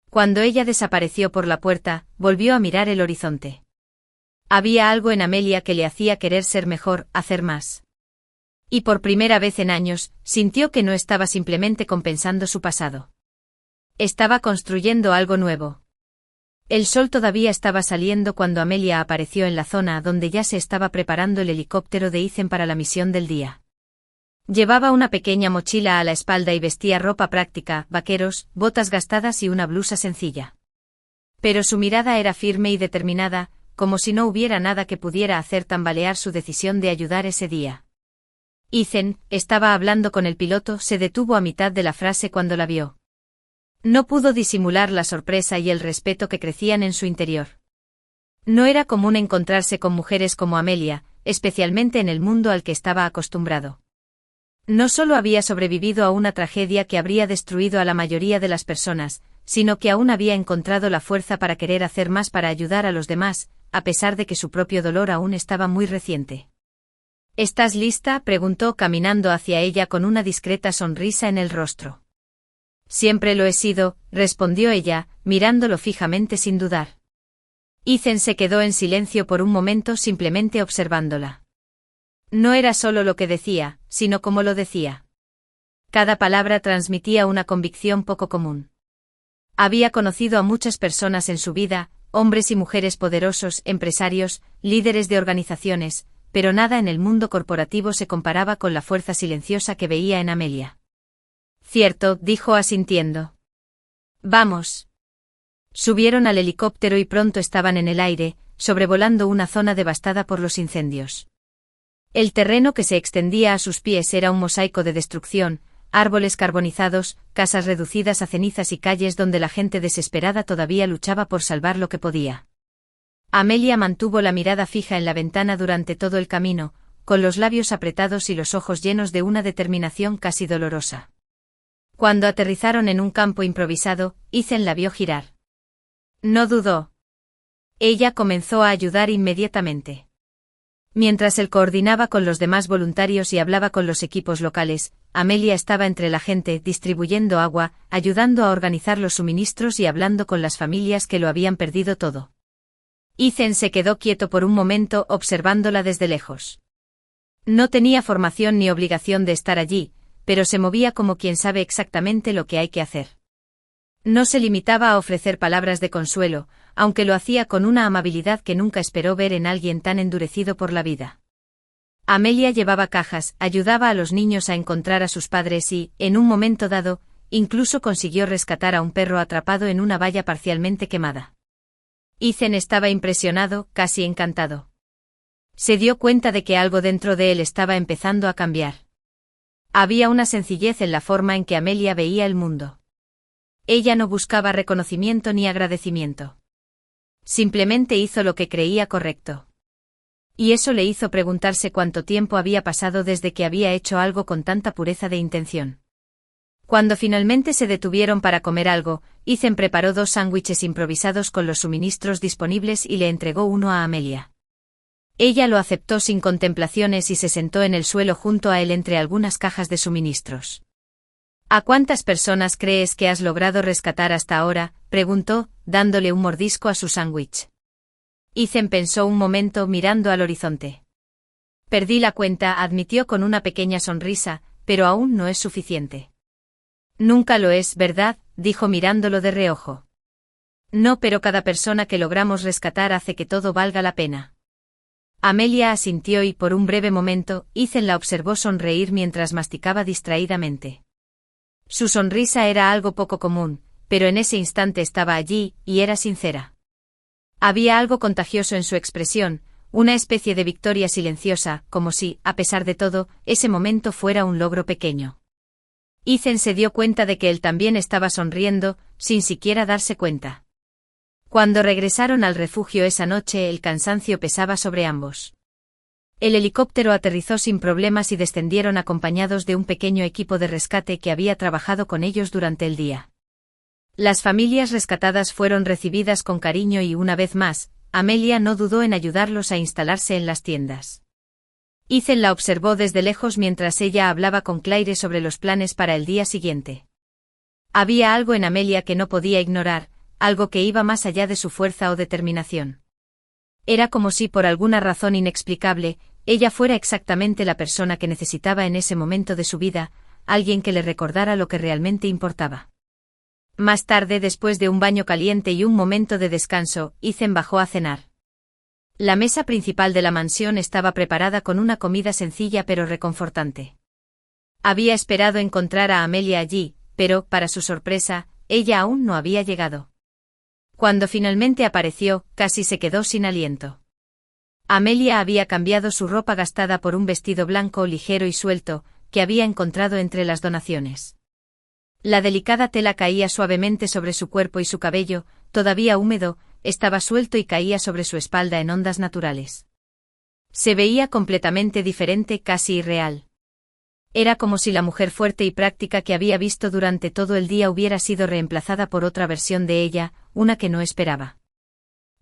Cuando ella desapareció por la puerta, volvió a mirar el horizonte. Había algo en Amelia que le hacía querer ser mejor, hacer más. Y por primera vez en años, sintió que no estaba simplemente compensando su pasado. Estaba construyendo algo nuevo. El sol todavía estaba saliendo cuando Amelia apareció en la zona donde ya se estaba preparando el helicóptero de Ethan para la misión del día. Llevaba una pequeña mochila a la espalda y vestía ropa práctica, vaqueros, botas gastadas y una blusa sencilla. Pero su mirada era firme y determinada, como si no hubiera nada que pudiera hacer tambalear su decisión de ayudar ese día. Ethan, estaba hablando con el piloto, se detuvo a mitad de la frase cuando la vio. No pudo disimular la sorpresa y el respeto que crecían en su interior. No era común encontrarse con mujeres como Amelia, especialmente en el mundo al que estaba acostumbrado. No solo había sobrevivido a una tragedia que habría destruido a la mayoría de las personas, sino que aún había encontrado la fuerza para querer hacer más para ayudar a los demás, a pesar de que su propio dolor aún estaba muy reciente. ¿Estás lista?, preguntó caminando hacia ella con una discreta sonrisa en el rostro. Siempre lo he sido, respondió ella, mirándolo fijamente sin dudar. Ethan se quedó en silencio por un momento simplemente observándola. No era solo lo que decía, sino cómo lo decía. Cada palabra transmitía una convicción poco común. Había conocido a muchas personas en su vida, hombres y mujeres poderosos, empresarios, líderes de organizaciones, pero nada en el mundo corporativo se comparaba con la fuerza silenciosa que veía en Amelia. Cierto, dijo asintiendo. Vamos. Subieron al helicóptero y pronto estaban en el aire, sobrevolando una zona devastada por los incendios. El terreno que se extendía a sus pies era un mosaico de destrucción, árboles carbonizados, casas reducidas a cenizas y calles donde la gente desesperada todavía luchaba por salvar lo que podía. Amelia mantuvo la mirada fija en la ventana durante todo el camino, con los labios apretados y los ojos llenos de una determinación casi dolorosa. Cuando aterrizaron en un campo improvisado, Ethan la vio girar. No dudó. Ella comenzó a ayudar inmediatamente. Mientras él coordinaba con los demás voluntarios y hablaba con los equipos locales, Amelia estaba entre la gente distribuyendo agua, ayudando a organizar los suministros y hablando con las familias que lo habían perdido todo. Ethan se quedó quieto por un momento observándola desde lejos. No tenía formación ni obligación de estar allí, pero se movía como quien sabe exactamente lo que hay que hacer. No se limitaba a ofrecer palabras de consuelo, aunque lo hacía con una amabilidad que nunca esperó ver en alguien tan endurecido por la vida. Amelia llevaba cajas, ayudaba a los niños a encontrar a sus padres y, en un momento dado, incluso consiguió rescatar a un perro atrapado en una valla parcialmente quemada. Ethan estaba impresionado, casi encantado. Se dio cuenta de que algo dentro de él estaba empezando a cambiar. Había una sencillez en la forma en que Amelia veía el mundo. Ella no buscaba reconocimiento ni agradecimiento. Simplemente hizo lo que creía correcto. Y eso le hizo preguntarse cuánto tiempo había pasado desde que había hecho algo con tanta pureza de intención. Cuando finalmente se detuvieron para comer algo, Ethan preparó 2 sándwiches improvisados con los suministros disponibles y le entregó uno a Amelia. Ella lo aceptó sin contemplaciones y se sentó en el suelo junto a él entre algunas cajas de suministros. ¿A cuántas personas crees que has logrado rescatar hasta ahora?, preguntó, dándole un mordisco a su sándwich. Ethan pensó un momento mirando al horizonte. Perdí la cuenta, admitió con una pequeña sonrisa, pero aún no es suficiente. Nunca lo es, ¿verdad?, dijo mirándolo de reojo. No, pero cada persona que logramos rescatar hace que todo valga la pena. Amelia asintió y por un breve momento, Ethan la observó sonreír mientras masticaba distraídamente. Su sonrisa era algo poco común, pero en ese instante estaba allí, y era sincera. Había algo contagioso en su expresión, una especie de victoria silenciosa, como si, a pesar de todo, ese momento fuera un logro pequeño. Ethan se dio cuenta de que él también estaba sonriendo, sin siquiera darse cuenta. Cuando regresaron al refugio esa noche, el cansancio pesaba sobre ambos. El helicóptero aterrizó sin problemas y descendieron acompañados de un pequeño equipo de rescate que había trabajado con ellos durante el día. Las familias rescatadas fueron recibidas con cariño y una vez más, Amelia no dudó en ayudarlos a instalarse en las tiendas. Ethan la observó desde lejos mientras ella hablaba con Claire sobre los planes para el día siguiente. Había algo en Amelia que no podía ignorar, algo que iba más allá de su fuerza o determinación. Era como si por alguna razón inexplicable, ella fuera exactamente la persona que necesitaba en ese momento de su vida, alguien que le recordara lo que realmente importaba. Más tarde, después de un baño caliente y un momento de descanso, Ethan bajó a cenar. La mesa principal de la mansión estaba preparada con una comida sencilla pero reconfortante. Había esperado encontrar a Amelia allí, pero, para su sorpresa, ella aún no había llegado. Cuando finalmente apareció, casi se quedó sin aliento. Amelia había cambiado su ropa gastada por un vestido blanco ligero y suelto, que había encontrado entre las donaciones. La delicada tela caía suavemente sobre su cuerpo y su cabello, todavía húmedo, estaba suelto y caía sobre su espalda en ondas naturales. Se veía completamente diferente, casi irreal. Era como si la mujer fuerte y práctica que había visto durante todo el día hubiera sido reemplazada por otra versión de ella, una que no esperaba.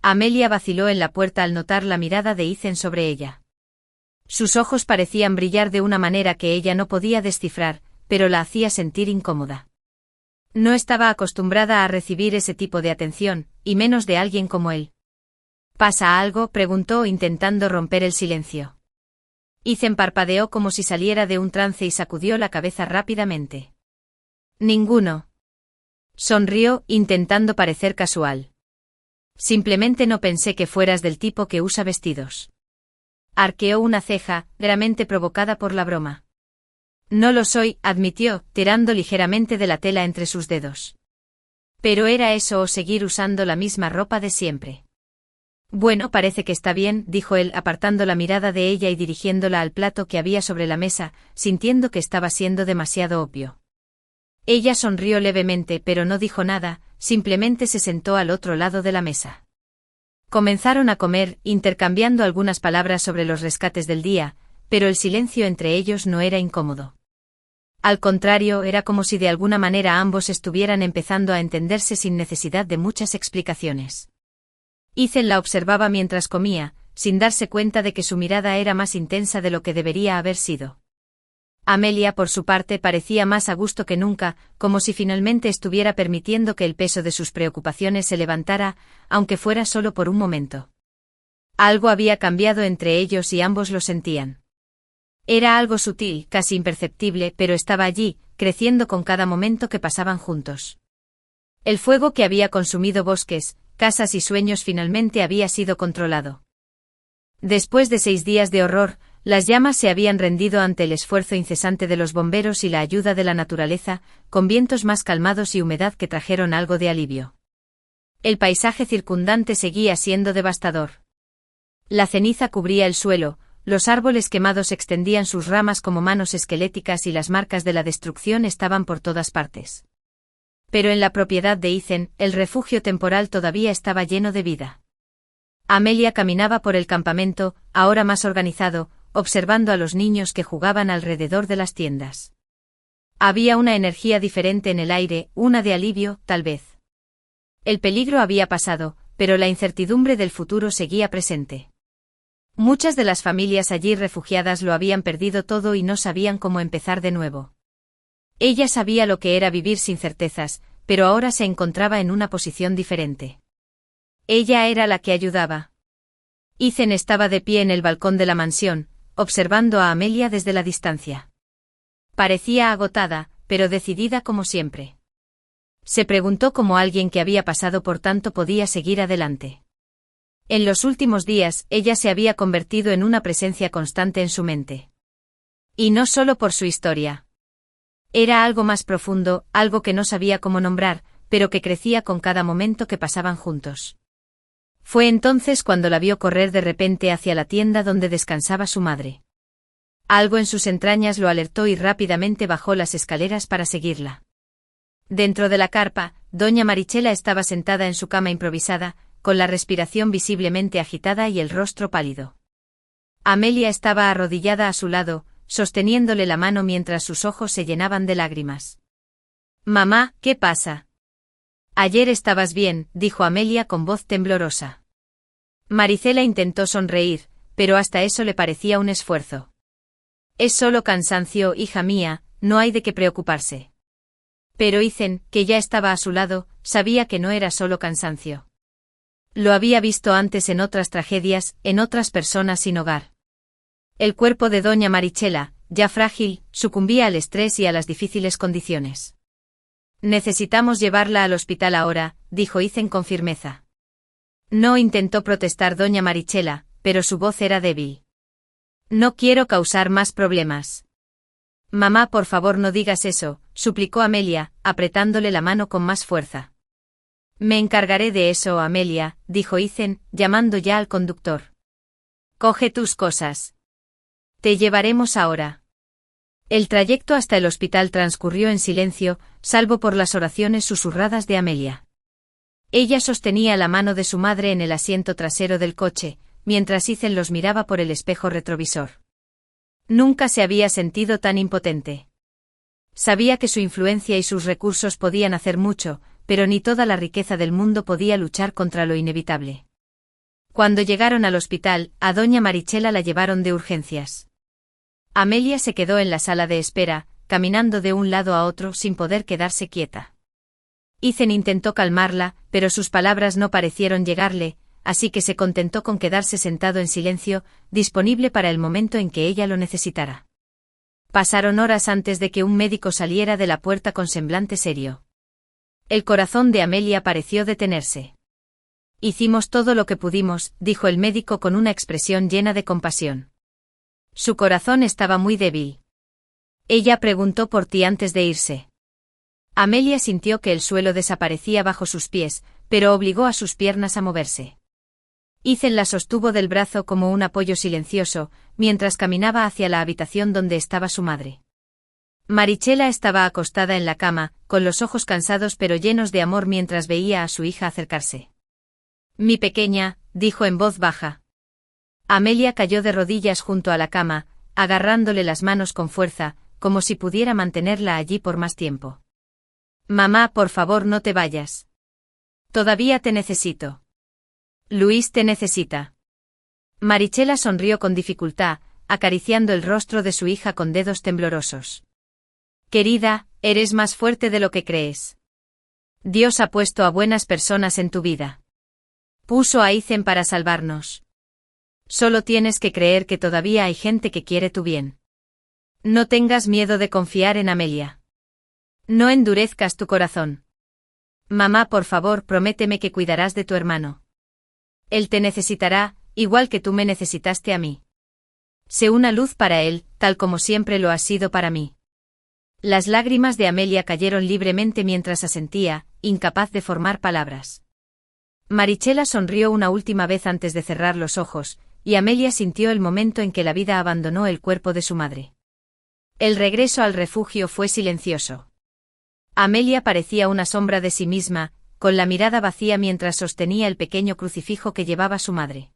Amelia vaciló en la puerta al notar la mirada de Ethan sobre ella. Sus ojos parecían brillar de una manera que ella no podía descifrar, pero la hacía sentir incómoda. No estaba acostumbrada a recibir ese tipo de atención, y menos de alguien como él. ¿Pasa algo?, preguntó intentando romper el silencio. Ethan parpadeó como si saliera de un trance y sacudió la cabeza rápidamente. Ninguno. Sonrió, intentando parecer casual. Simplemente no pensé que fueras del tipo que usa vestidos. Arqueó una ceja, gravemente provocada por la broma. No lo soy, admitió, tirando ligeramente de la tela entre sus dedos. Pero era eso o seguir usando la misma ropa de siempre. Bueno, parece que está bien, dijo él, apartando la mirada de ella y dirigiéndola al plato que había sobre la mesa, sintiendo que estaba siendo demasiado obvio. Ella sonrió levemente pero no dijo nada, simplemente se sentó al otro lado de la mesa. Comenzaron a comer, intercambiando algunas palabras sobre los rescates del día, pero el silencio entre ellos no era incómodo. Al contrario, era como si de alguna manera ambos estuvieran empezando a entenderse sin necesidad de muchas explicaciones. Ethan la observaba mientras comía, sin darse cuenta de que su mirada era más intensa de lo que debería haber sido. Amelia, por su parte, parecía más a gusto que nunca, como si finalmente estuviera permitiendo que el peso de sus preocupaciones se levantara, aunque fuera solo por un momento. Algo había cambiado entre ellos y ambos lo sentían. Era algo sutil, casi imperceptible, pero estaba allí, creciendo con cada momento que pasaban juntos. El fuego que había consumido bosques, casas y sueños finalmente había sido controlado. Después de 6 días de horror, las llamas se habían rendido ante el esfuerzo incesante de los bomberos y la ayuda de la naturaleza, con vientos más calmados y humedad que trajeron algo de alivio. El paisaje circundante seguía siendo devastador. La ceniza cubría el suelo, los árboles quemados extendían sus ramas como manos esqueléticas y las marcas de la destrucción estaban por todas partes. Pero en la propiedad de Ethan, el refugio temporal todavía estaba lleno de vida. Amelia caminaba por el campamento, ahora más organizado, observando a los niños que jugaban alrededor de las tiendas. Había una energía diferente en el aire, una de alivio, tal vez. El peligro había pasado, pero la incertidumbre del futuro seguía presente. Muchas de las familias allí refugiadas lo habían perdido todo y no sabían cómo empezar de nuevo. Ella sabía lo que era vivir sin certezas, pero ahora se encontraba en una posición diferente. Ella era la que ayudaba. Ethan estaba de pie en el balcón de la mansión, observando a Amelia desde la distancia. Parecía agotada, pero decidida como siempre. Se preguntó cómo alguien que había pasado por tanto podía seguir adelante. En los últimos días, ella se había convertido en una presencia constante en su mente. Y no solo por su historia. Era algo más profundo, algo que no sabía cómo nombrar, pero que crecía con cada momento que pasaban juntos. Fue entonces cuando la vio correr de repente hacia la tienda donde descansaba su madre. Algo en sus entrañas lo alertó y rápidamente bajó las escaleras para seguirla. Dentro de la carpa, doña Marichela estaba sentada en su cama improvisada, con la respiración visiblemente agitada y el rostro pálido. Amelia estaba arrodillada a su lado, sosteniéndole la mano mientras sus ojos se llenaban de lágrimas. «Mamá, ¿qué pasa?» «Ayer estabas bien», dijo Amelia con voz temblorosa. Maricela intentó sonreír, pero hasta eso le parecía un esfuerzo. Es solo cansancio, hija mía, no hay de qué preocuparse. Pero Ethan, que ya estaba a su lado, sabía que no era solo cansancio. Lo había visto antes en otras tragedias, en otras personas sin hogar. El cuerpo de doña Marichela, ya frágil, sucumbía al estrés y a las difíciles condiciones. Necesitamos llevarla al hospital ahora, dijo Ethan con firmeza. No intentó protestar doña Marichela, pero su voz era débil. No quiero causar más problemas. Mamá, por favor, no digas eso, suplicó Amelia, apretándole la mano con más fuerza. Me encargaré de eso, Amelia, dijo Ethan, llamando ya al conductor. Coge tus cosas. Te llevaremos ahora. El trayecto hasta el hospital transcurrió en silencio, salvo por las oraciones susurradas de Amelia. Ella sostenía la mano de su madre en el asiento trasero del coche, mientras Ethan los miraba por el espejo retrovisor. Nunca se había sentido tan impotente. Sabía que su influencia y sus recursos podían hacer mucho, pero ni toda la riqueza del mundo podía luchar contra lo inevitable. Cuando llegaron al hospital, a doña Marichela la llevaron de urgencias. Amelia se quedó en la sala de espera, caminando de un lado a otro sin poder quedarse quieta. Ethan intentó calmarla, pero sus palabras no parecieron llegarle, así que se contentó con quedarse sentado en silencio, disponible para el momento en que ella lo necesitara. Pasaron horas antes de que un médico saliera de la puerta con semblante serio. El corazón de Amelia pareció detenerse. Hicimos todo lo que pudimos, dijo el médico con una expresión llena de compasión. Su corazón estaba muy débil. Ella preguntó por ti antes de irse. Amelia sintió que el suelo desaparecía bajo sus pies, pero obligó a sus piernas a moverse. Ethan la sostuvo del brazo como un apoyo silencioso, mientras caminaba hacia la habitación donde estaba su madre. Marichela estaba acostada en la cama, con los ojos cansados pero llenos de amor mientras veía a su hija acercarse. Mi pequeña, dijo en voz baja. Amelia cayó de rodillas junto a la cama, agarrándole las manos con fuerza, como si pudiera mantenerla allí por más tiempo. Mamá, por favor, no te vayas. Todavía te necesito. Luis te necesita. Marichela sonrió con dificultad, acariciando el rostro de su hija con dedos temblorosos. Querida, eres más fuerte de lo que crees. Dios ha puesto a buenas personas en tu vida. Puso a Ethan para salvarnos. Solo tienes que creer que todavía hay gente que quiere tu bien. No tengas miedo de confiar en Amelia. No endurezcas tu corazón. Mamá, por favor, prométeme que cuidarás de tu hermano. Él te necesitará, igual que tú me necesitaste a mí. Sé una luz para él, tal como siempre lo has sido para mí. Las lágrimas de Amelia cayeron libremente mientras asentía, incapaz de formar palabras. Marichela sonrió una última vez antes de cerrar los ojos, y Amelia sintió el momento en que la vida abandonó el cuerpo de su madre. El regreso al refugio fue silencioso. Amelia parecía una sombra de sí misma, con la mirada vacía mientras sostenía el pequeño crucifijo que llevaba su madre.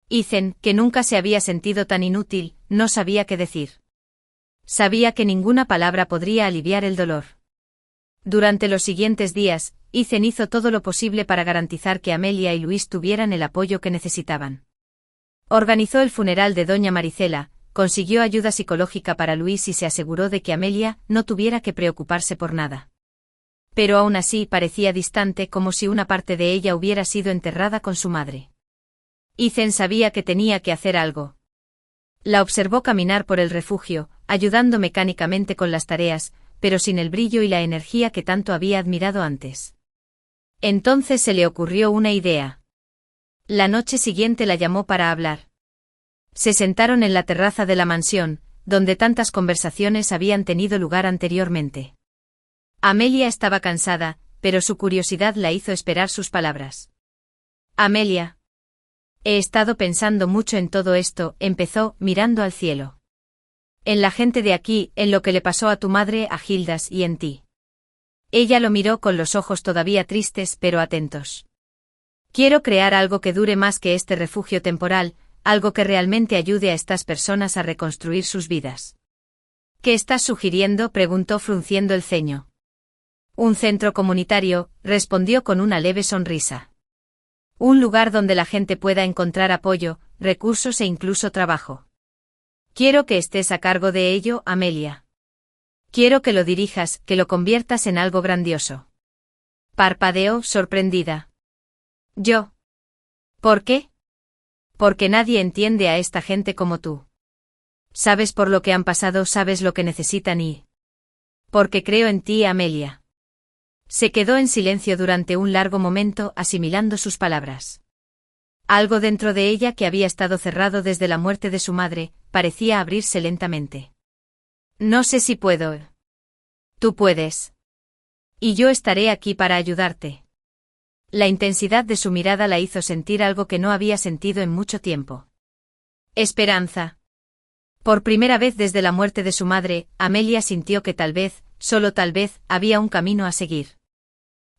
Ethan, que nunca se había sentido tan inútil, no sabía qué decir. Sabía que ninguna palabra podría aliviar el dolor. Durante los siguientes días, Ethan hizo todo lo posible para garantizar que Amelia y Luis tuvieran el apoyo que necesitaban. Organizó el funeral de doña Maricela, consiguió ayuda psicológica para Luis y se aseguró de que Amelia no tuviera que preocuparse por nada. Pero aún así parecía distante, como si una parte de ella hubiera sido enterrada con su madre. Ethan sabía que tenía que hacer algo. La observó caminar por el refugio, ayudando mecánicamente con las tareas, pero sin el brillo y la energía que tanto había admirado antes. Entonces se le ocurrió una idea. La noche siguiente la llamó para hablar. Se sentaron en la terraza de la mansión, donde tantas conversaciones habían tenido lugar anteriormente. Amelia estaba cansada, pero su curiosidad la hizo esperar sus palabras. Amelia. He estado pensando mucho en todo esto, empezó, mirando al cielo. En la gente de aquí, en lo que le pasó a tu madre, a Gildas y en ti. Ella lo miró con los ojos todavía tristes pero atentos. Quiero crear algo que dure más que este refugio temporal, algo que realmente ayude a estas personas a reconstruir sus vidas. ¿Qué estás sugiriendo?, preguntó frunciendo el ceño. Un centro comunitario, respondió con una leve sonrisa. Un lugar donde la gente pueda encontrar apoyo, recursos e incluso trabajo. Quiero que estés a cargo de ello, Amelia. Quiero que lo dirijas, que lo conviertas en algo grandioso. Parpadeó, sorprendida. ¿Yo? ¿Por qué? Porque nadie entiende a esta gente como tú. Sabes por lo que han pasado, sabes lo que necesitan y... Porque creo en ti, Amelia. Se quedó en silencio durante un largo momento, asimilando sus palabras. Algo dentro de ella, que había estado cerrado desde la muerte de su madre, parecía abrirse lentamente. No sé si puedo. Tú puedes. Y yo estaré aquí para ayudarte. La intensidad de su mirada la hizo sentir algo que no había sentido en mucho tiempo. Esperanza. Por primera vez desde la muerte de su madre, Amelia sintió que tal vez, solo tal vez, había un camino a seguir.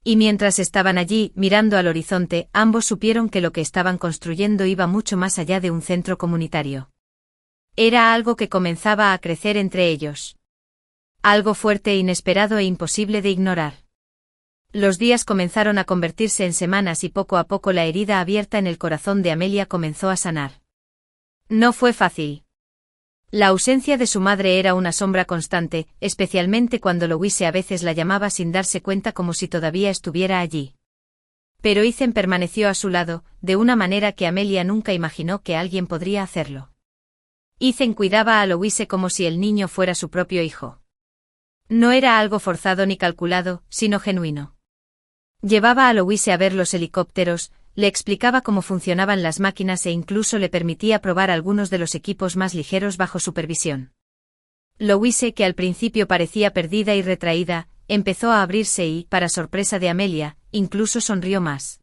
Y mientras estaban allí, mirando al horizonte, ambos supieron que lo que estaban construyendo iba mucho más allá de un centro comunitario. Era algo que comenzaba a crecer entre ellos. Algo fuerte, inesperado e imposible de ignorar. Los días comenzaron a convertirse en semanas y poco a poco la herida abierta en el corazón de Amelia comenzó a sanar. No fue fácil. La ausencia de su madre era una sombra constante, especialmente cuando Louise a veces la llamaba sin darse cuenta, como si todavía estuviera allí. Pero Ethan permaneció a su lado, de una manera que Amelia nunca imaginó que alguien podría hacerlo. Ethan cuidaba a Louise como si el niño fuera su propio hijo. No era algo forzado ni calculado, sino genuino. Llevaba a Louise a ver los helicópteros, le explicaba cómo funcionaban las máquinas e incluso le permitía probar algunos de los equipos más ligeros bajo supervisión. Louise, que al principio parecía perdida y retraída, empezó a abrirse y, para sorpresa de Amelia, incluso sonrió más.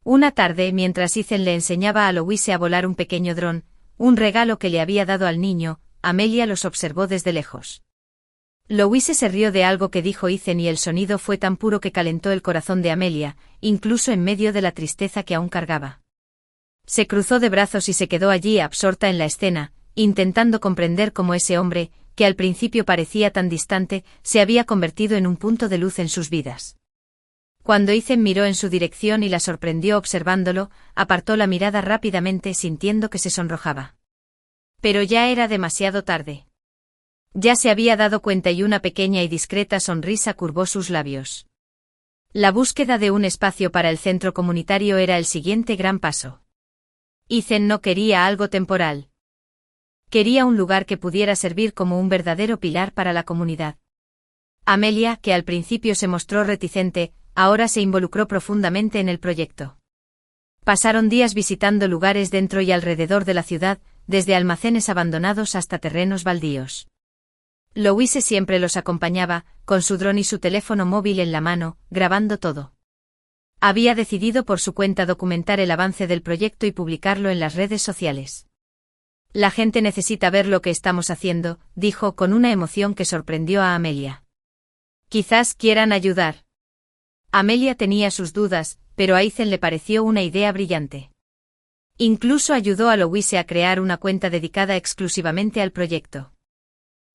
Una tarde, mientras Ethan le enseñaba a Louise a volar un pequeño dron, un regalo que le había dado al niño, Amelia los observó desde lejos. Louise se rió de algo que dijo Ethan y el sonido fue tan puro que calentó el corazón de Amelia, incluso en medio de la tristeza que aún cargaba. Se cruzó de brazos y se quedó allí absorta en la escena, intentando comprender cómo ese hombre, que al principio parecía tan distante, se había convertido en un punto de luz en sus vidas. Cuando Ethan miró en su dirección y la sorprendió observándolo, apartó la mirada rápidamente sintiendo que se sonrojaba. Pero ya era demasiado tarde. Ya se había dado cuenta y una pequeña y discreta sonrisa curvó sus labios. La búsqueda de un espacio para el centro comunitario era el siguiente gran paso. Ethan no quería algo temporal. Quería un lugar que pudiera servir como un verdadero pilar para la comunidad. Amelia, que al principio se mostró reticente, ahora se involucró profundamente en el proyecto. Pasaron días visitando lugares dentro y alrededor de la ciudad, desde almacenes abandonados hasta terrenos baldíos. Louise siempre los acompañaba, con su dron y su teléfono móvil en la mano, grabando todo. Había decidido por su cuenta documentar el avance del proyecto y publicarlo en las redes sociales. La gente necesita ver lo que estamos haciendo, dijo con una emoción que sorprendió a Amelia. Quizás quieran ayudar. Amelia tenía sus dudas, pero a Ethan le pareció una idea brillante. Incluso ayudó a Louise a crear una cuenta dedicada exclusivamente al proyecto.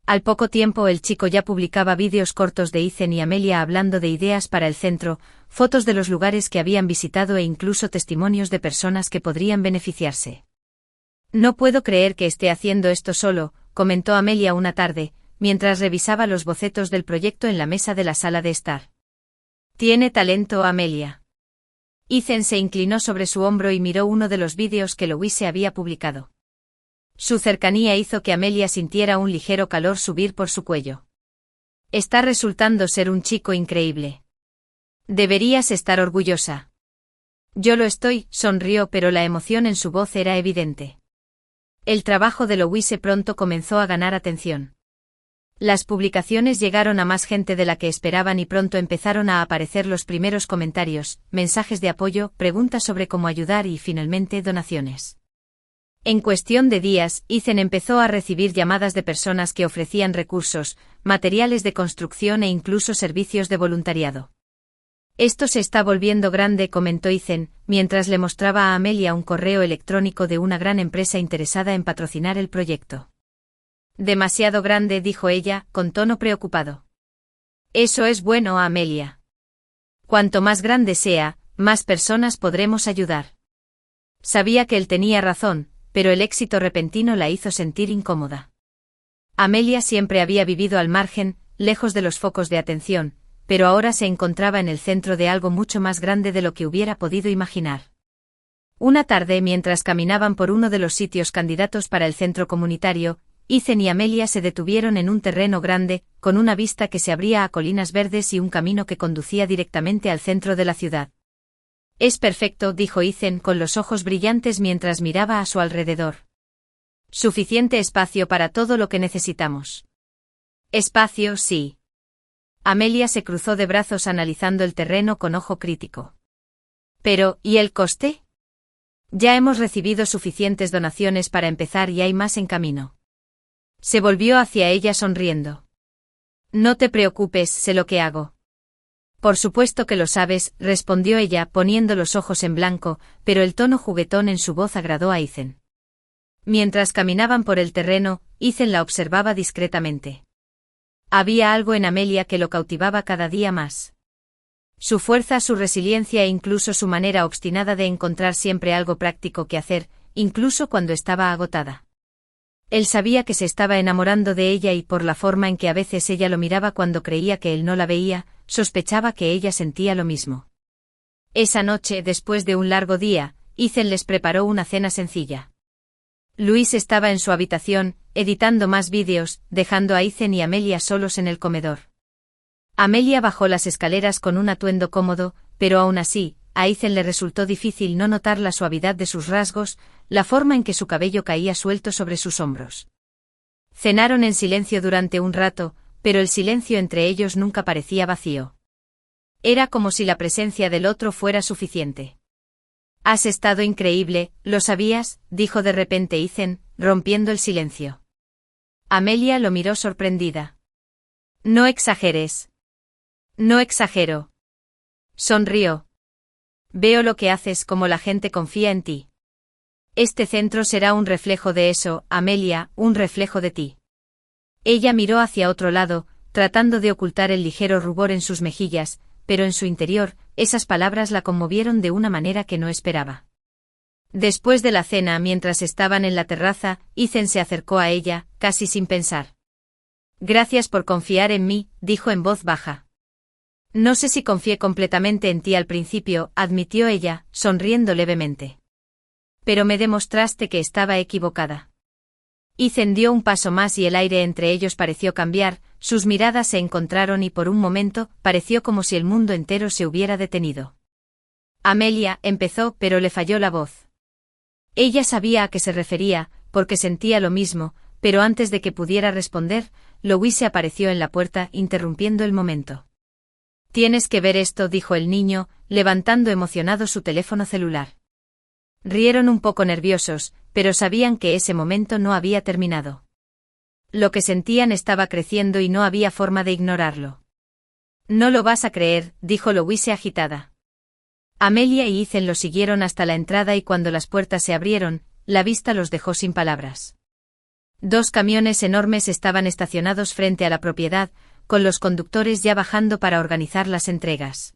Al poco tiempo el chico ya publicaba vídeos cortos de Ethan y Amelia hablando de ideas para el centro, fotos de los lugares que habían visitado e incluso testimonios de personas que podrían beneficiarse. No puedo creer que esté haciendo esto solo, comentó Amelia una tarde, mientras revisaba los bocetos del proyecto en la mesa de la sala de estar. Tiene talento, Amelia. Ethan se inclinó sobre su hombro y miró uno de los vídeos que Louise había publicado. Su cercanía hizo que Amelia sintiera un ligero calor subir por su cuello. Está resultando ser un chico increíble. Deberías estar orgullosa. Yo lo estoy, sonrió, pero la emoción en su voz era evidente. El trabajo de Louise pronto comenzó a ganar atención. Las publicaciones llegaron a más gente de la que esperaban y pronto empezaron a aparecer los primeros comentarios, mensajes de apoyo, preguntas sobre cómo ayudar y finalmente donaciones. En cuestión de días, Ethan empezó a recibir llamadas de personas que ofrecían recursos, materiales de construcción e incluso servicios de voluntariado. Esto se está volviendo grande, comentó Ethan, mientras le mostraba a Amelia un correo electrónico de una gran empresa interesada en patrocinar el proyecto. Demasiado grande, dijo ella, con tono preocupado. Eso es bueno, Amelia. Cuanto más grande sea, más personas podremos ayudar. Sabía que él tenía razón, pero el éxito repentino la hizo sentir incómoda. Amelia siempre había vivido al margen, lejos de los focos de atención, pero ahora se encontraba en el centro de algo mucho más grande de lo que hubiera podido imaginar. Una tarde, mientras caminaban por uno de los sitios candidatos para el centro comunitario, Ethan y Amelia se detuvieron en un terreno grande, con una vista que se abría a colinas verdes y un camino que conducía directamente al centro de la ciudad. «Es perfecto», dijo Ethan con los ojos brillantes mientras miraba a su alrededor. «Suficiente espacio para todo lo que necesitamos». «Espacio, sí». Amelia se cruzó de brazos analizando el terreno con ojo crítico. «Pero, ¿y el coste?» «Ya hemos recibido suficientes donaciones para empezar y hay más en camino». Se volvió hacia ella sonriendo. «No te preocupes, sé lo que hago». «Por supuesto que lo sabes», respondió ella poniendo los ojos en blanco, pero el tono juguetón en su voz agradó a Ethan. Mientras caminaban por el terreno, Ethan la observaba discretamente. Había algo en Amelia que lo cautivaba cada día más. Su fuerza, su resiliencia e incluso su manera obstinada de encontrar siempre algo práctico que hacer, incluso cuando estaba agotada. Él sabía que se estaba enamorando de ella y por la forma en que a veces ella lo miraba cuando creía que él no la veía, sospechaba que ella sentía lo mismo. Esa noche, después de un largo día, Ethan les preparó una cena sencilla. Luis estaba en su habitación, editando más vídeos, dejando a Ethan y Amelia solos en el comedor. Amelia bajó las escaleras con un atuendo cómodo, pero aún así, a Ethan le resultó difícil no notar la suavidad de sus rasgos, la forma en que su cabello caía suelto sobre sus hombros. Cenaron en silencio durante un rato, pero el silencio entre ellos nunca parecía vacío. Era como si la presencia del otro fuera suficiente. «Has estado increíble, ¿lo sabías?», dijo de repente Ethan, rompiendo el silencio. Amelia lo miró sorprendida. «No exageres». «No exagero». Sonrió. «Veo lo que haces, como la gente confía en ti. Este centro será un reflejo de eso, Amelia, un reflejo de ti». Ella miró hacia otro lado, tratando de ocultar el ligero rubor en sus mejillas, pero en su interior, esas palabras la conmovieron de una manera que no esperaba. Después de la cena, mientras estaban en la terraza, Ethan se acercó a ella, casi sin pensar. «Gracias por confiar en mí», dijo en voz baja. «No sé si confié completamente en ti al principio», admitió ella, sonriendo levemente. «Pero me demostraste que estaba equivocada». Ethan dio un paso más y el aire entre ellos pareció cambiar, sus miradas se encontraron y por un momento, pareció como si el mundo entero se hubiera detenido. «Amelia», empezó, pero le falló la voz. Ella sabía a qué se refería, porque sentía lo mismo, pero antes de que pudiera responder, Louise apareció en la puerta, interrumpiendo el momento. «Tienes que ver esto», dijo el niño, levantando emocionado su teléfono celular. Rieron un poco nerviosos, pero sabían que ese momento no había terminado. Lo que sentían estaba creciendo y no había forma de ignorarlo. «No lo vas a creer», dijo Louise agitada. Amelia y Ethan lo siguieron hasta la entrada y cuando las puertas se abrieron, la vista los dejó sin palabras. 2 camiones enormes estaban estacionados frente a la propiedad, con los conductores ya bajando para organizar las entregas.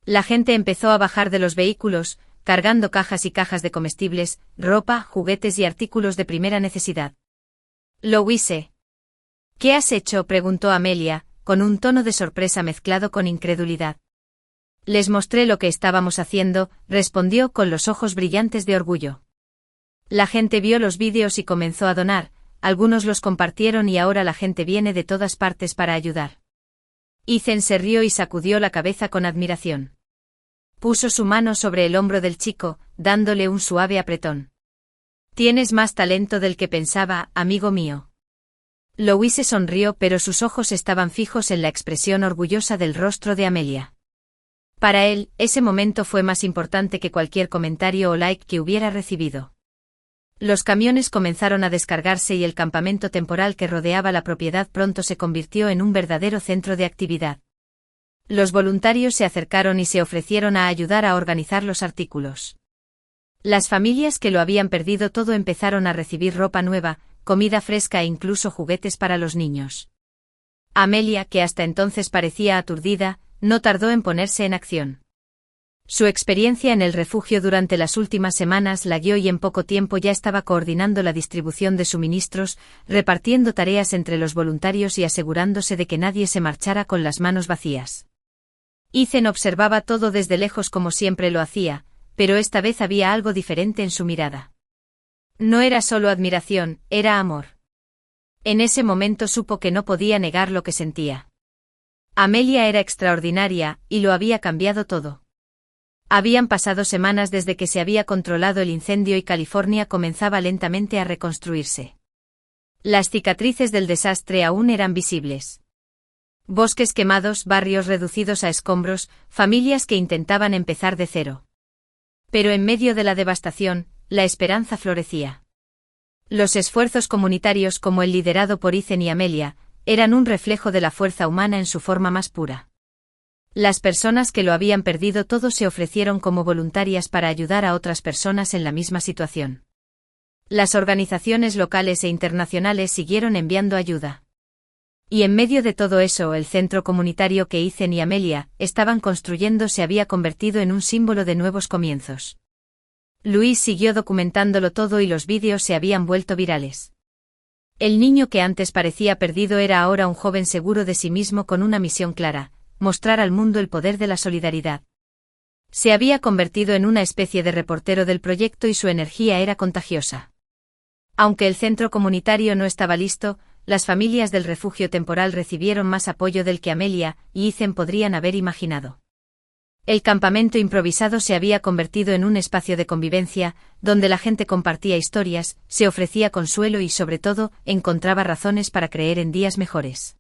La gente empezó a bajar de los vehículos, cargando cajas y cajas de comestibles, ropa, juguetes y artículos de primera necesidad. «Louise. ¿Qué has hecho?», preguntó Amelia, con un tono de sorpresa mezclado con incredulidad. «Les mostré lo que estábamos haciendo», respondió con los ojos brillantes de orgullo. La gente vio los vídeos y comenzó a donar, algunos los compartieron y ahora la gente viene de todas partes para ayudar. Ethan se rió y sacudió la cabeza con admiración. Puso su mano sobre el hombro del chico, dándole un suave apretón. «Tienes más talento del que pensaba, amigo mío». Louise sonrió pero sus ojos estaban fijos en la expresión orgullosa del rostro de Amelia. Para él, ese momento fue más importante que cualquier comentario o like que hubiera recibido. Los camiones comenzaron a descargarse y el campamento temporal que rodeaba la propiedad pronto se convirtió en un verdadero centro de actividad. Los voluntarios se acercaron y se ofrecieron a ayudar a organizar los artículos. Las familias que lo habían perdido todo empezaron a recibir ropa nueva, comida fresca e incluso juguetes para los niños. Amelia, que hasta entonces parecía aturdida, no tardó en ponerse en acción. Su experiencia en el refugio durante las últimas semanas la guió y en poco tiempo ya estaba coordinando la distribución de suministros, repartiendo tareas entre los voluntarios y asegurándose de que nadie se marchara con las manos vacías. Ethan observaba todo desde lejos como siempre lo hacía, pero esta vez había algo diferente en su mirada. No era solo admiración, era amor. En ese momento supo que no podía negar lo que sentía. Amelia era extraordinaria, y lo había cambiado todo. Habían pasado semanas desde que se había controlado el incendio y California comenzaba lentamente a reconstruirse. Las cicatrices del desastre aún eran visibles. Bosques quemados, barrios reducidos a escombros, familias que intentaban empezar de cero. Pero en medio de la devastación, la esperanza florecía. Los esfuerzos comunitarios como el liderado por Ethan y Amelia, eran un reflejo de la fuerza humana en su forma más pura. Las personas que lo habían perdido todo se ofrecieron como voluntarias para ayudar a otras personas en la misma situación. Las organizaciones locales e internacionales siguieron enviando ayuda. Y en medio de todo eso, el centro comunitario que Ethan y Amelia estaban construyendo se había convertido en un símbolo de nuevos comienzos. Luis siguió documentándolo todo y los vídeos se habían vuelto virales. El niño que antes parecía perdido era ahora un joven seguro de sí mismo con una misión clara: mostrar al mundo el poder de la solidaridad. Se había convertido en una especie de reportero del proyecto y su energía era contagiosa. Aunque el centro comunitario no estaba listo, las familias del refugio temporal recibieron más apoyo del que Amelia y Ethan podrían haber imaginado. El campamento improvisado se había convertido en un espacio de convivencia, donde la gente compartía historias, se ofrecía consuelo y sobre todo, encontraba razones para creer en días mejores.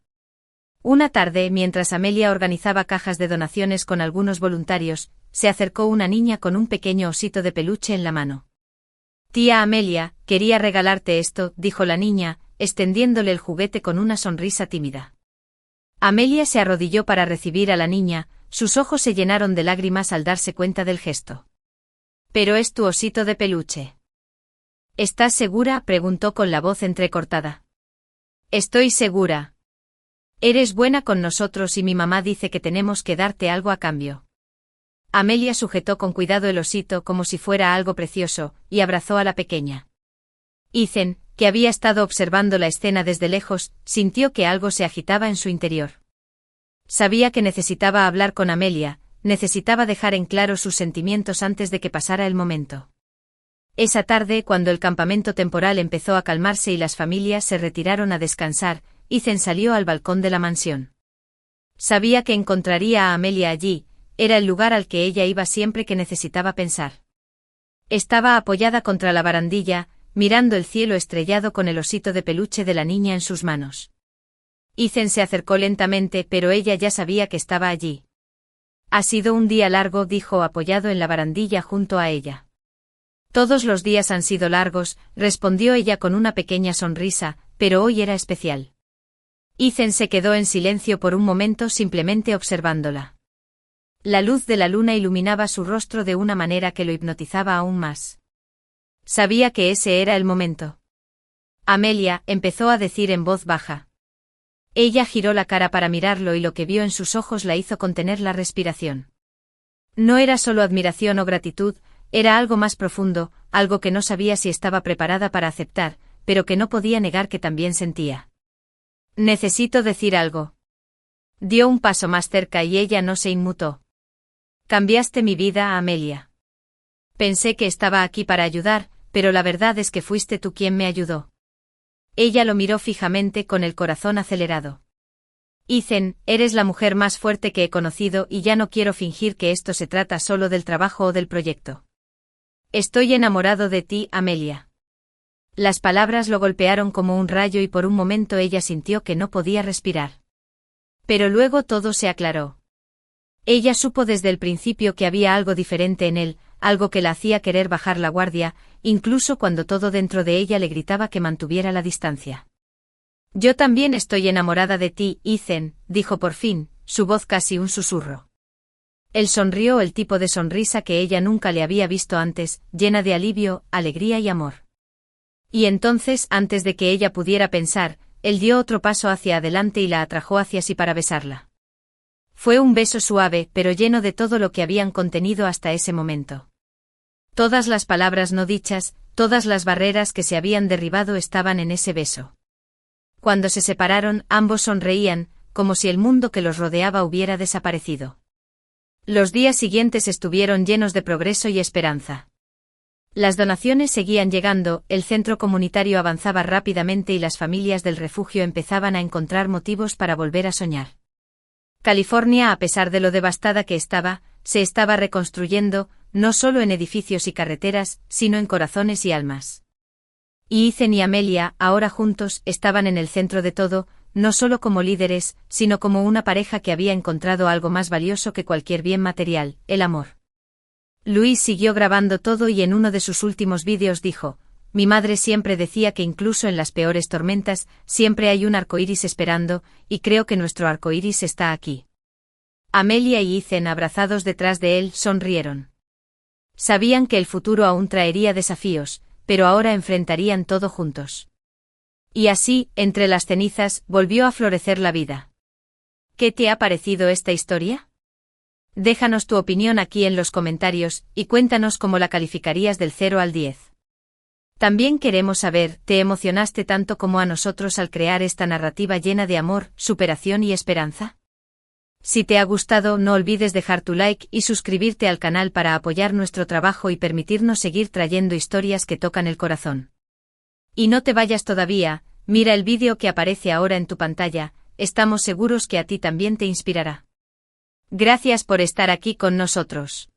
Una tarde, mientras Amelia organizaba cajas de donaciones con algunos voluntarios, se acercó una niña con un pequeño osito de peluche en la mano. «Tía Amelia, quería regalarte esto», dijo la niña, extendiéndole el juguete con una sonrisa tímida. Amelia se arrodilló para recibir a la niña, sus ojos se llenaron de lágrimas al darse cuenta del gesto. «¿Pero es tu osito de peluche?» «¿Estás segura?», preguntó con la voz entrecortada. «Estoy segura. Eres buena con nosotros y mi mamá dice que tenemos que darte algo a cambio». Amelia sujetó con cuidado el osito como si fuera algo precioso, y abrazó a la pequeña. Ethan, que había estado observando la escena desde lejos, sintió que algo se agitaba en su interior. Sabía que necesitaba hablar con Amelia, necesitaba dejar en claro sus sentimientos antes de que pasara el momento. Esa tarde, cuando el campamento temporal empezó a calmarse y las familias se retiraron a descansar, Ethan salió al balcón de la mansión. Sabía que encontraría a Amelia allí, era el lugar al que ella iba siempre que necesitaba pensar. Estaba apoyada contra la barandilla, mirando el cielo estrellado con el osito de peluche de la niña en sus manos. Ethan se acercó lentamente, pero ella ya sabía que estaba allí. «Ha sido un día largo», dijo apoyado en la barandilla junto a ella. «Todos los días han sido largos», respondió ella con una pequeña sonrisa, «pero hoy era especial». Ethan se quedó en silencio por un momento simplemente observándola. La luz de la luna iluminaba su rostro de una manera que lo hipnotizaba aún más. Sabía que ese era el momento. «Amelia», empezó a decir en voz baja. Ella giró la cara para mirarlo y lo que vio en sus ojos la hizo contener la respiración. No era solo admiración o gratitud, era algo más profundo, algo que no sabía si estaba preparada para aceptar, pero que no podía negar que también sentía. «Necesito decir algo». Dio un paso más cerca y ella no se inmutó. «Cambiaste mi vida, Amelia. Pensé que estaba aquí para ayudar, pero la verdad es que fuiste tú quien me ayudó». Ella lo miró fijamente con el corazón acelerado. «Ethan, eres la mujer más fuerte que he conocido y ya no quiero fingir que esto se trata solo del trabajo o del proyecto. Estoy enamorado de ti, Amelia». Las palabras lo golpearon como un rayo y por un momento ella sintió que no podía respirar. Pero luego todo se aclaró. Ella supo desde el principio que había algo diferente en él, algo que la hacía querer bajar la guardia, incluso cuando todo dentro de ella le gritaba que mantuviera la distancia. «Yo también estoy enamorada de ti, Ethan», dijo por fin, su voz casi un susurro. Él sonrió, el tipo de sonrisa que ella nunca le había visto antes, llena de alivio, alegría y amor. Y entonces, antes de que ella pudiera pensar, él dio otro paso hacia adelante y la atrajo hacia sí para besarla. Fue un beso suave, pero lleno de todo lo que habían contenido hasta ese momento. Todas las palabras no dichas, todas las barreras que se habían derribado estaban en ese beso. Cuando se separaron, ambos sonreían, como si el mundo que los rodeaba hubiera desaparecido. Los días siguientes estuvieron llenos de progreso y esperanza. Las donaciones seguían llegando, el centro comunitario avanzaba rápidamente y las familias del refugio empezaban a encontrar motivos para volver a soñar. California, a pesar de lo devastada que estaba, se estaba reconstruyendo, no solo en edificios y carreteras, sino en corazones y almas. Y Ethan y Amelia, ahora juntos, estaban en el centro de todo, no solo como líderes, sino como una pareja que había encontrado algo más valioso que cualquier bien material, el amor. Luis siguió grabando todo y en uno de sus últimos vídeos dijo: «Mi madre siempre decía que incluso en las peores tormentas, siempre hay un arcoíris esperando, y creo que nuestro arcoíris está aquí». Amelia y Ethan, abrazados detrás de él, sonrieron. Sabían que el futuro aún traería desafíos, pero ahora enfrentarían todo juntos. Y así, entre las cenizas, volvió a florecer la vida. ¿Qué te ha parecido esta historia? Déjanos tu opinión aquí en los comentarios, y cuéntanos cómo la calificarías del 0 al 10. También queremos saber, ¿te emocionaste tanto como a nosotros al crear esta narrativa llena de amor, superación y esperanza? Si te ha gustado, no olvides dejar tu like y suscribirte al canal para apoyar nuestro trabajo y permitirnos seguir trayendo historias que tocan el corazón. Y no te vayas todavía, mira el vídeo que aparece ahora en tu pantalla, estamos seguros que a ti también te inspirará. Gracias por estar aquí con nosotros.